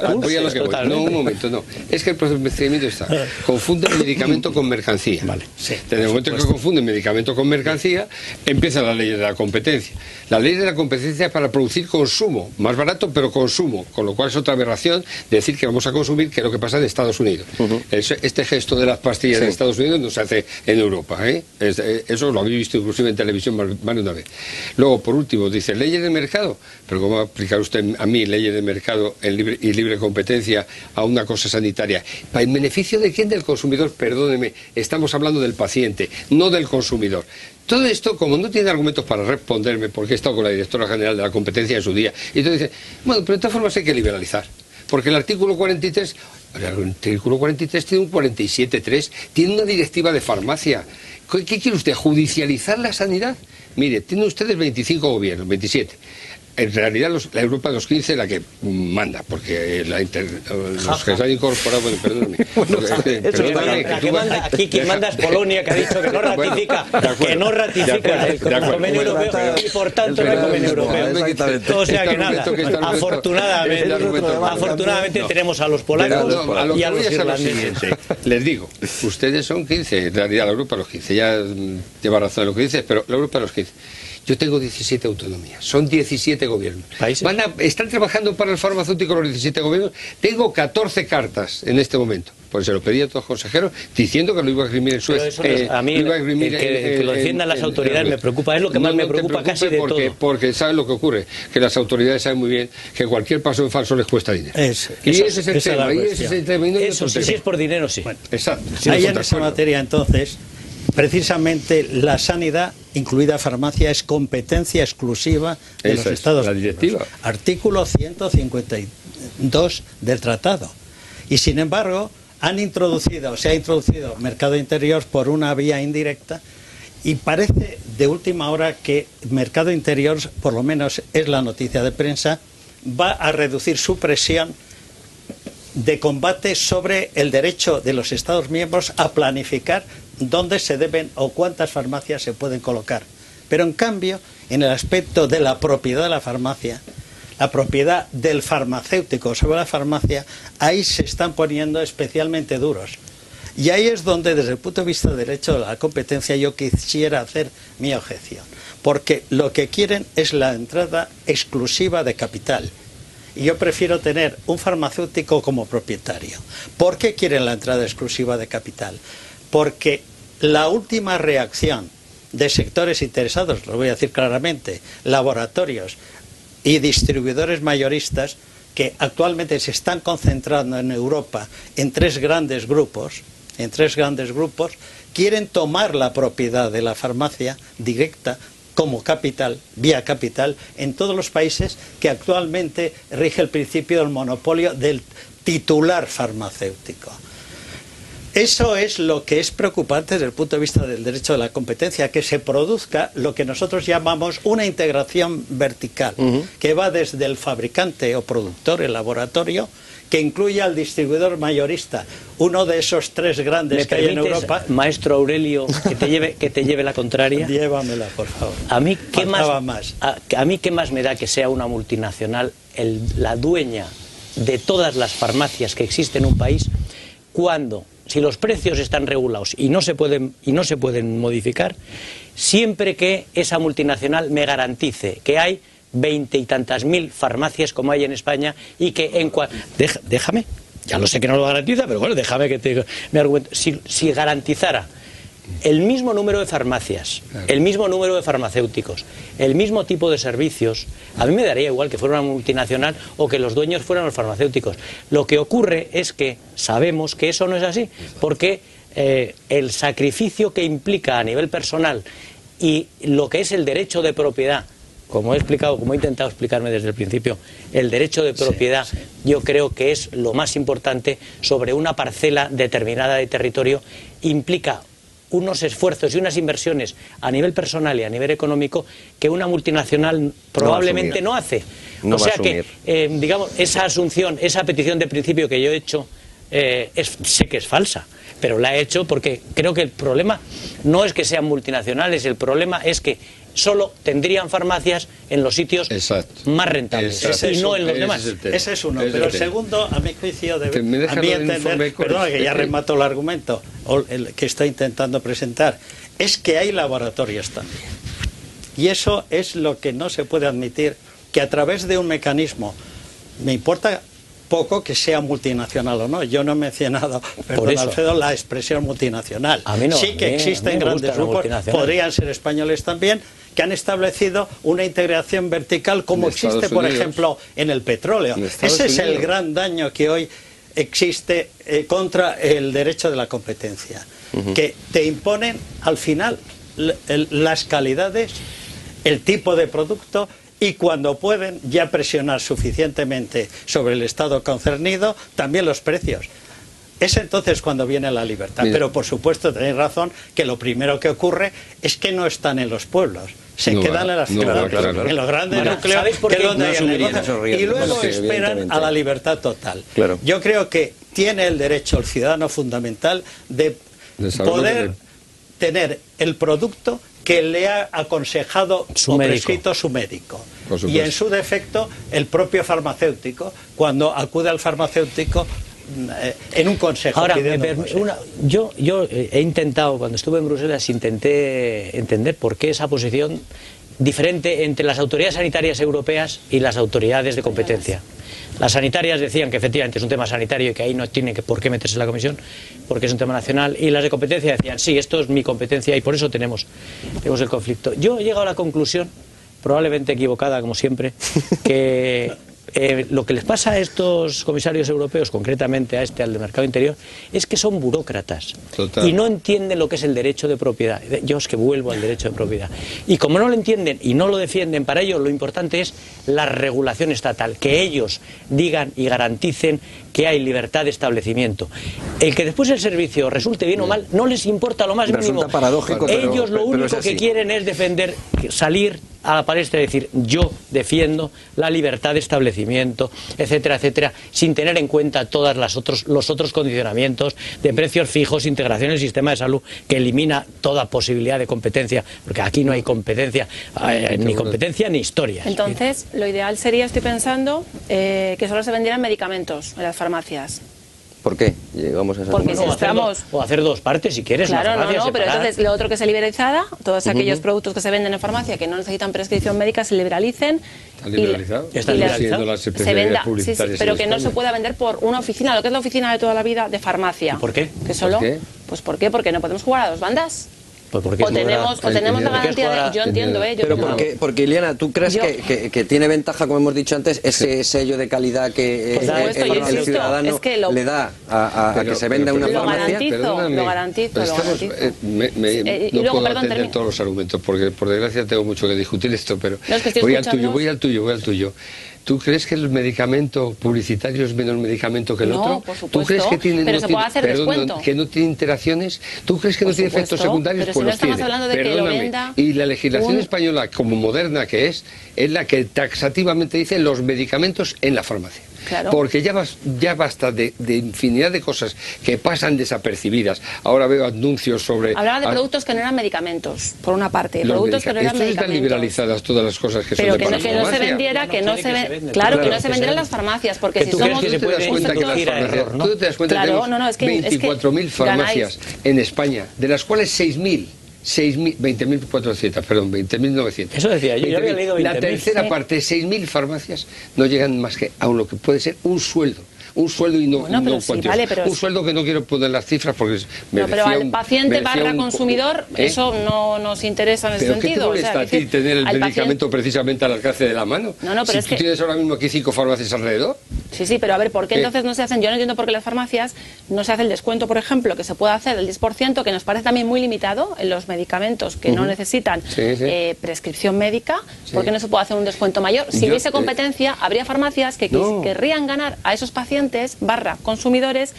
No, un momento, no. Es que el procedimiento está. Confunde medicamento con mercancía. Vale, sí. En el momento que confunde medicamento con mercancía, empieza la ley de la competencia. La ley de la competencia es para producir consumo, más barato, pero consumo, con lo cual es otra aberración decir que vamos a consumir, que es lo que pasa en Estados Unidos. Este gesto de las pastillas de Estados Unidos no se hace en Europa, ¿eh? Eso lo habéis visto inclusive en televisión más de una vez. Luego, por último, dice leyes de mercado. Pero ¿cómo va a aplicar usted a mí leyes de mercado y libre competencia a una cosa sanitaria? ¿Para el beneficio de quién? Del consumidor. Perdóneme, estamos hablando del paciente, no del consumidor. Todo esto, como no tiene argumentos para responderme, porque he estado con la directora general de la competencia en su día, y entonces dice, bueno, pero de todas formas hay que liberalizar. Porque el artículo 43 tiene un 47.3, tiene una directiva de farmacia. ¿Qué quiere usted? ¿Judicializar la sanidad? Mire, tienen ustedes 25 gobiernos, 27. En realidad la Europa de los 15 es la que manda, porque los que se han incorporado, bueno, perdóname. Aquí quien manda es Polonia, que ha dicho que no ratifica el convenio europeo y por tanto no hay convenio europeo. O sea que nada, afortunadamente tenemos a los polacos y a los irlandeses. Les digo, ustedes son 15, en realidad la Europa de los 15, ya lleva razón en lo que dices, pero la Europa de los 15. Yo tengo 17 autonomías, son 17 gobiernos. ¿Están trabajando para el farmacéutico los 17 gobiernos? Tengo 14 cartas en este momento, pues se lo pedí a todos los consejeros, diciendo que lo iba a esgrimir en Suecia. A mí que lo defiendan las autoridades me preocupa, es lo que más me preocupa casi de todo. Porque ¿saben lo que ocurre? Que las autoridades saben muy bien que cualquier paso en falso les cuesta dinero. Ese es el tema. Eso, si es por dinero, sí. Bueno, exacto. Ahí en esa materia, entonces, precisamente la sanidad, incluida farmacia, es competencia exclusiva de los Estados Unidos. La directiva. Artículo 152 del tratado. Y sin embargo, se ha introducido mercado interior por una vía indirecta, y parece de última hora que mercado interior, por lo menos es la noticia de prensa, va a reducir su presión de combate sobre el derecho de los Estados miembros a planificar dónde se deben o cuántas farmacias se pueden colocar. Pero en cambio, en el aspecto de la propiedad de la farmacia, la propiedad del farmacéutico sobre la farmacia, ahí se están poniendo especialmente duros. Y ahí es donde, desde el punto de vista del derecho de la competencia, yo quisiera hacer mi objeción. Porque lo que quieren es la entrada exclusiva de capital. Y yo prefiero tener un farmacéutico como propietario. ¿Por qué quieren la entrada exclusiva de capital? Porque la última reacción de sectores interesados, lo voy a decir claramente, laboratorios y distribuidores mayoristas, que actualmente se están concentrando en Europa en tres grandes grupos, quieren tomar la propiedad de la farmacia directa como capital, vía capital, en todos los países que actualmente rige el principio del monopolio del titular farmacéutico. Eso es lo que es preocupante desde el punto de vista del derecho de la competencia, que se produzca lo que nosotros llamamos una integración vertical, que va desde el fabricante o productor, el laboratorio, que incluye al distribuidor mayorista, uno de esos tres grandes que hay en Europa. Maestro Aurelio, que te lleve la contraria? Llévamela, por favor. A mí, ¿qué más me da que sea una multinacional la dueña de todas las farmacias que existen en un país, cuando, si los precios están regulados y no se pueden modificar, siempre que esa multinacional me garantice que hay 20 y tantas mil farmacias como hay en España, y que déjame, ya lo sé que no lo garantiza, pero bueno, déjame que me argumente. Si garantizara el mismo número de farmacias, el mismo número de farmacéuticos, el mismo tipo de servicios, a mí me daría igual que fuera una multinacional o que los dueños fueran los farmacéuticos. Lo que ocurre es que sabemos que eso no es así, porque el sacrificio que implica a nivel personal y lo que es el derecho de propiedad, como he intentado explicarme desde el principio, el derecho de propiedad, yo creo que es lo más importante sobre una parcela determinada de territorio, implica unos esfuerzos y unas inversiones a nivel personal y a nivel económico que una multinacional probablemente no hace. O sea que, digamos, esa asunción, esa petición de principio que yo he hecho, sé que es falsa, pero la he hecho porque creo que el problema no es que sean multinacionales, el problema es que solo tendrían farmacias en los sitios más rentables y no en los demás. Ese es uno. Pero el segundo, a mi juicio, a mi entender, perdón, que ya remato el argumento el que estoy intentando presentar, es que hay laboratorios también. Y eso es lo que no se puede admitir, que a través de un mecanismo, me importa poco que sea multinacional o no. Yo no he mencionado, perdón, Alfredo, la expresión multinacional. A mí no, sí que existen grandes grupos, podrían ser españoles también, que han establecido una integración vertical como existe, por ejemplo, en el petróleo. Ese es el gran daño que hoy existe contra el derecho de la competencia, que te imponen al final las calidades, el tipo de producto, y cuando pueden ya presionar suficientemente sobre el Estado concernido, también los precios. Es entonces cuando viene la libertad. Mira. Pero por supuesto tenéis razón que lo primero que ocurre es que no están en los pueblos, se quedan en las ciudades, claro. En los grandes núcleos, que es donde hay el negocio, y luego esperan a la libertad total. Claro. Yo creo que tiene el derecho el ciudadano fundamental de poder tener el producto que le ha aconsejado o prescrito su médico. Y en su defecto, el propio farmacéutico, cuando acude al farmacéutico en un consejo. Ahora, yo he intentado, cuando estuve en Bruselas, intenté entender por qué esa posición diferente entre las autoridades sanitarias europeas y las autoridades de competencia. Las sanitarias decían que efectivamente es un tema sanitario y que ahí no tiene por qué meterse la comisión porque es un tema nacional, y las de competencia decían sí, esto es mi competencia y por eso tenemos el conflicto. Yo he llegado a la conclusión, probablemente equivocada como siempre, que lo que les pasa a estos comisarios europeos, concretamente al de Mercado Interior, es que son burócratas. Total. Y no entienden lo que es el derecho de propiedad. Yo es que vuelvo al derecho de propiedad. Y como no lo entienden y no lo defienden, para ellos lo importante es la regulación estatal, que ellos digan y garanticen que hay libertad de establecimiento. El que después el servicio resulte bien o mal, no les importa lo más mínimo. Paradójico, ellos lo único que quieren es defender, salir a la palestra y decir yo defiendo la libertad de establecimiento, etcétera, etcétera, sin tener en cuenta todos los otros condicionamientos de precios fijos, integración en el sistema de salud, que elimina toda posibilidad de competencia, porque aquí no hay competencia, ni competencia ni historia. Entonces, lo ideal sería, estoy pensando, que solo se vendieran medicamentos en las farmacias. ¿Por qué? Llegamos a esa o hacer dos partes si quieres. Claro, no, pero entonces lo otro que se liberalizada, todos aquellos productos que se venden en farmacia que no necesitan prescripción médica se liberalicen. ¿Está liberalizado? Está liberalizado. Se venda, sí, pero que no se pueda vender por una oficina, lo que es la oficina de toda la vida de farmacia. ¿Y por qué? Que solo, ¿por qué? Pues ¿por qué? Porque no podemos jugar a dos bandas. Pues o tenemos la garantía de... Yo entiendo, Pero porque Ileana, ¿tú crees que tiene ventaja, como hemos dicho antes, ese sello de calidad que el ciudadano le da a que se venda una farmacia? Lo garantizo. No puedo atender todos los argumentos, porque por desgracia tengo mucho que discutir esto, pero voy al tuyo. ¿Tú crees que el medicamento publicitario es menos medicamento que el otro? No, por supuesto. ¿Tú crees que tiene, pero se puede hacer descuento. Que no tiene interacciones? ¿Tú crees que no tiene efectos secundarios? Pero si no estamos hablando de que lo venda... Y la legislación española, como moderna que es la que taxativamente dice los medicamentos en la farmacia. Claro. Porque ya basta de infinidad de cosas que pasan desapercibidas. Ahora veo anuncios sobre... Hablaba de productos que no eran medicamentos, por una parte. Productos que no eran medicamentos. Están liberalizadas todas las cosas que son de farmacia. Pero que no se vendiera, que no se vendiera en las farmacias, porque si somos... Tú te das cuenta que tenemos 24.000 farmacias en España, de las cuales 20.400, perdón, 20.900. Eso decía yo, había leído 20.000. La tercera parte, 6.000 farmacias, no llegan más que a lo que puede ser un sueldo y no cuantías. Vale, un sueldo que no quiero poner las cifras porque pero al paciente barra consumidor eso no nos interesa en ese sentido. ¿Qué te molesta a ti tener el medicamento precisamente al alcance de la mano? Pero si tú tienes ahora mismo aquí 5 farmacias alrededor. Sí, pero a ver, ¿por qué entonces no se hacen? Yo no entiendo por qué las farmacias no se hace el descuento, por ejemplo, que se puede hacer del 10%, que nos parece también muy limitado en los medicamentos que no necesitan prescripción médica. ¿Por qué no se puede hacer un descuento mayor? Si hubiese competencia, habría farmacias que querrían ganar a esos pacientes barra consumidores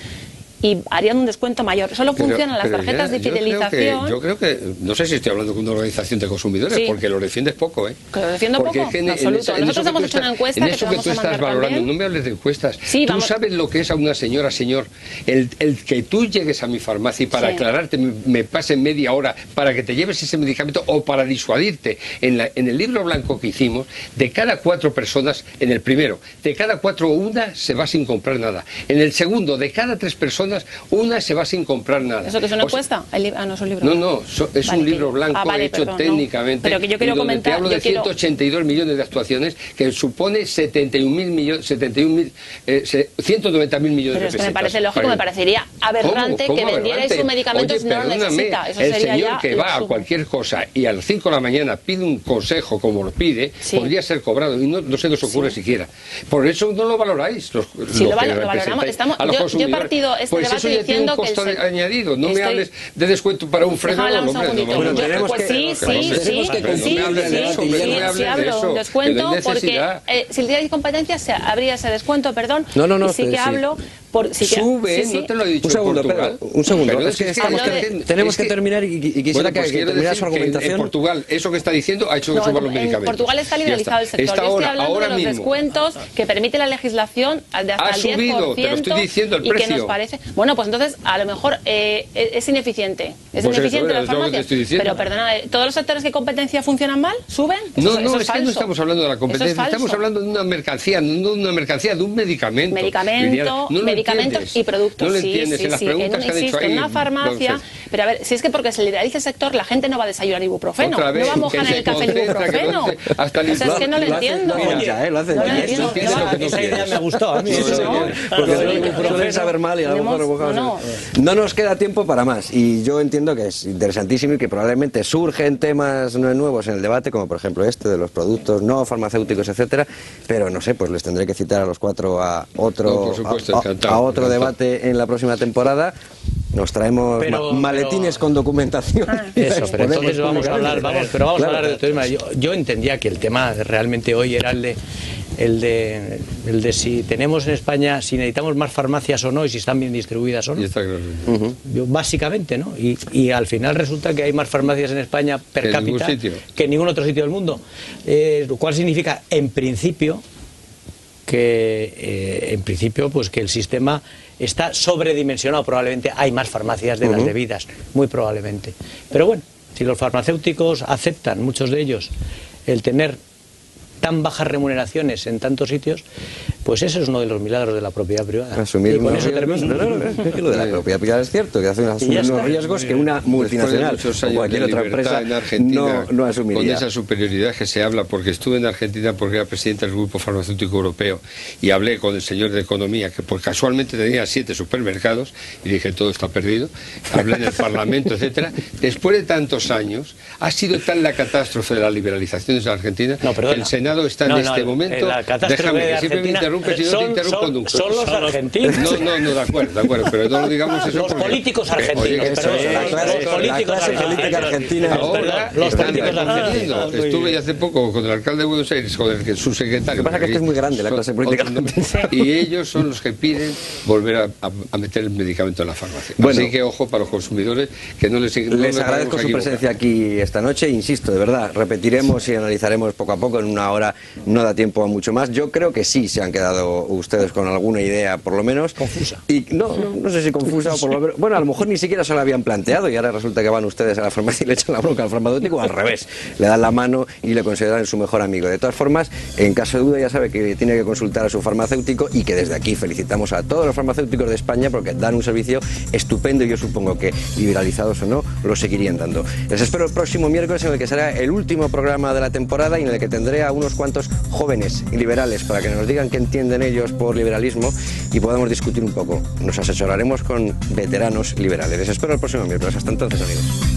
y harían un descuento mayor. Solo funcionan las tarjetas de fidelización. Yo creo que, no sé si estoy hablando con una organización de consumidores, porque lo defiendes poco, ¿Que lo defiendo poco? En absoluto. Nosotros hemos hecho una encuesta que te vamos a mandar valorando. No me hables de encuestas. Tú sabes lo que es a una señora, señor, el que tú llegues a mi farmacia y para aclararte me pasen media hora para que te lleves ese medicamento o para disuadirte. En el libro blanco que hicimos, de cada 4 personas, en el primero, de cada 4 una se va sin comprar nada. En el segundo, de cada 3 personas personas, una se va sin comprar nada. ¿Eso que es una encuesta? No es un libro. No, es un libro blanco hecho técnicamente. Pero que yo quiero comentar. Te hablo de 182 millones de actuaciones, que supone 190.000 millones de pesetas. Pero es que me parece lógico, me parecería aberrante que vendierais un medicamento si no lo necesita. Eso el sería señor ya que va a cualquier cosa y a las 5 de la mañana pide un consejo como lo pide, podría ser cobrado y no se nos ocurre siquiera. Por eso no lo valoráis. Sí, lo valoramos. Yo he partido este pues debate eso ya tiene diciendo un costo que añadido. No me hables de descuento para un frenado. Sí hablo de descuento porque si el día de competencia habría ese descuento, perdón. No, sí que hablo. Sube, no te lo he dicho. Un segundo, es que tenemos que terminar y quisiera que terminara su argumentación. En Portugal, eso que está diciendo ha hecho que suban los medicamentos. En Portugal está liberalizado el sector. Yo estoy hablando de los descuentos que permite la legislación de hasta el 10%. Subido, te lo estoy diciendo, el precio. Que nos parece. Bueno, pues entonces a lo mejor es ineficiente. Es ineficiente las farmacias. Pero perdona, ¿todos los sectores que competencia funcionan mal? ¿Suben? No, es que no estamos hablando de la competencia, estamos hablando de una mercancía, de un medicamento. Medicamentos y productos. No lo entiendes, en las preguntas que han hecho ahí. En una farmacia, pero a ver, si es que porque se liberaliza el sector, la gente no va a desayunar ibuprofeno, no va a mojar en el café el ibuprofeno. O sea, es que no lo entiendo. Lo hacen ya, Esa idea me gustó a mí. Porque suelen saber mal y a lo mejor no nos queda tiempo para más. Y yo entiendo que es interesantísimo y que probablemente surgen temas nuevos en el debate, como por ejemplo este de los productos no farmacéuticos, etcétera, pero no sé, pues les tendré que citar a los cuatro a otro debate en la próxima temporada. Nos traemos maletines con documentación. Eso, pero entonces vamos a hablar de otro tema. Yo entendía que el tema realmente hoy era el de si tenemos en España, si necesitamos más farmacias o no y si están bien distribuidas o no. Básicamente, ¿no? Y al final resulta que hay más farmacias en España per cápita que en ningún otro sitio del mundo. Lo cual significa, en principio, pues que el sistema está sobredimensionado. Probablemente hay más farmacias de las debidas, muy probablemente. Pero bueno, si los farmacéuticos aceptan, muchos de ellos, el tener tan bajas remuneraciones en tantos sitios, pues eso es uno de los milagros de la propiedad privada. Asumir unos riesgos. Lo de la propiedad privada es cierto, que hace asumir unos riesgos que una multinacional o cualquier otra empresa en Argentina, no asumiría. Con esa superioridad que se habla, porque estuve en Argentina porque era presidente del Grupo Farmacéutico Europeo y hablé con el señor de Economía, que por casualmente tenía 7 supermercados, y dije, todo está perdido. Hablé en el Parlamento, etcétera. Después de tantos años, ha sido tal la catástrofe de las liberalizaciones en Argentina que el Senado está en este momento. Déjame, que siempre me interrumpes y no te interrumpo nunca. Son los argentinos. No, de acuerdo, pero no lo digamos eso. Los políticos argentinos. La clase política argentina. Ahora los políticos argentinos. Estuve ya hace poco con el alcalde de Buenos Aires, con el subsecretario. Lo que pasa es que es muy grande la clase política argentina. Y ellos son los que piden volver a meter el medicamento en la farmacia. Así que ojo para los consumidores, que no les agradezco su presencia aquí esta noche. Insisto, de verdad, repetiremos y analizaremos poco a poco. En una hora no da tiempo a mucho más. Yo creo que sí se han quedado ustedes con alguna idea, por lo menos. Confusa. Y no sé si confusa o por lo menos. Bueno, a lo mejor ni siquiera se lo habían planteado y ahora resulta que van ustedes a la farmacia y le echan la bronca al farmacéutico, al revés. Le dan la mano y le consideran su mejor amigo. De todas formas, en caso de duda ya sabe que tiene que consultar a su farmacéutico y que desde aquí felicitamos a todos los farmacéuticos de España porque dan un servicio estupendo y yo supongo que liberalizados o no lo seguirían dando. Les espero el próximo miércoles en el que será el último programa de la temporada y en el que tendré a unos cuantos jóvenes y liberales para que nos digan qué entienden ellos por liberalismo y podamos discutir un poco. Nos asesoraremos con veteranos liberales. Les espero el próximo miércoles. Hasta entonces, amigos.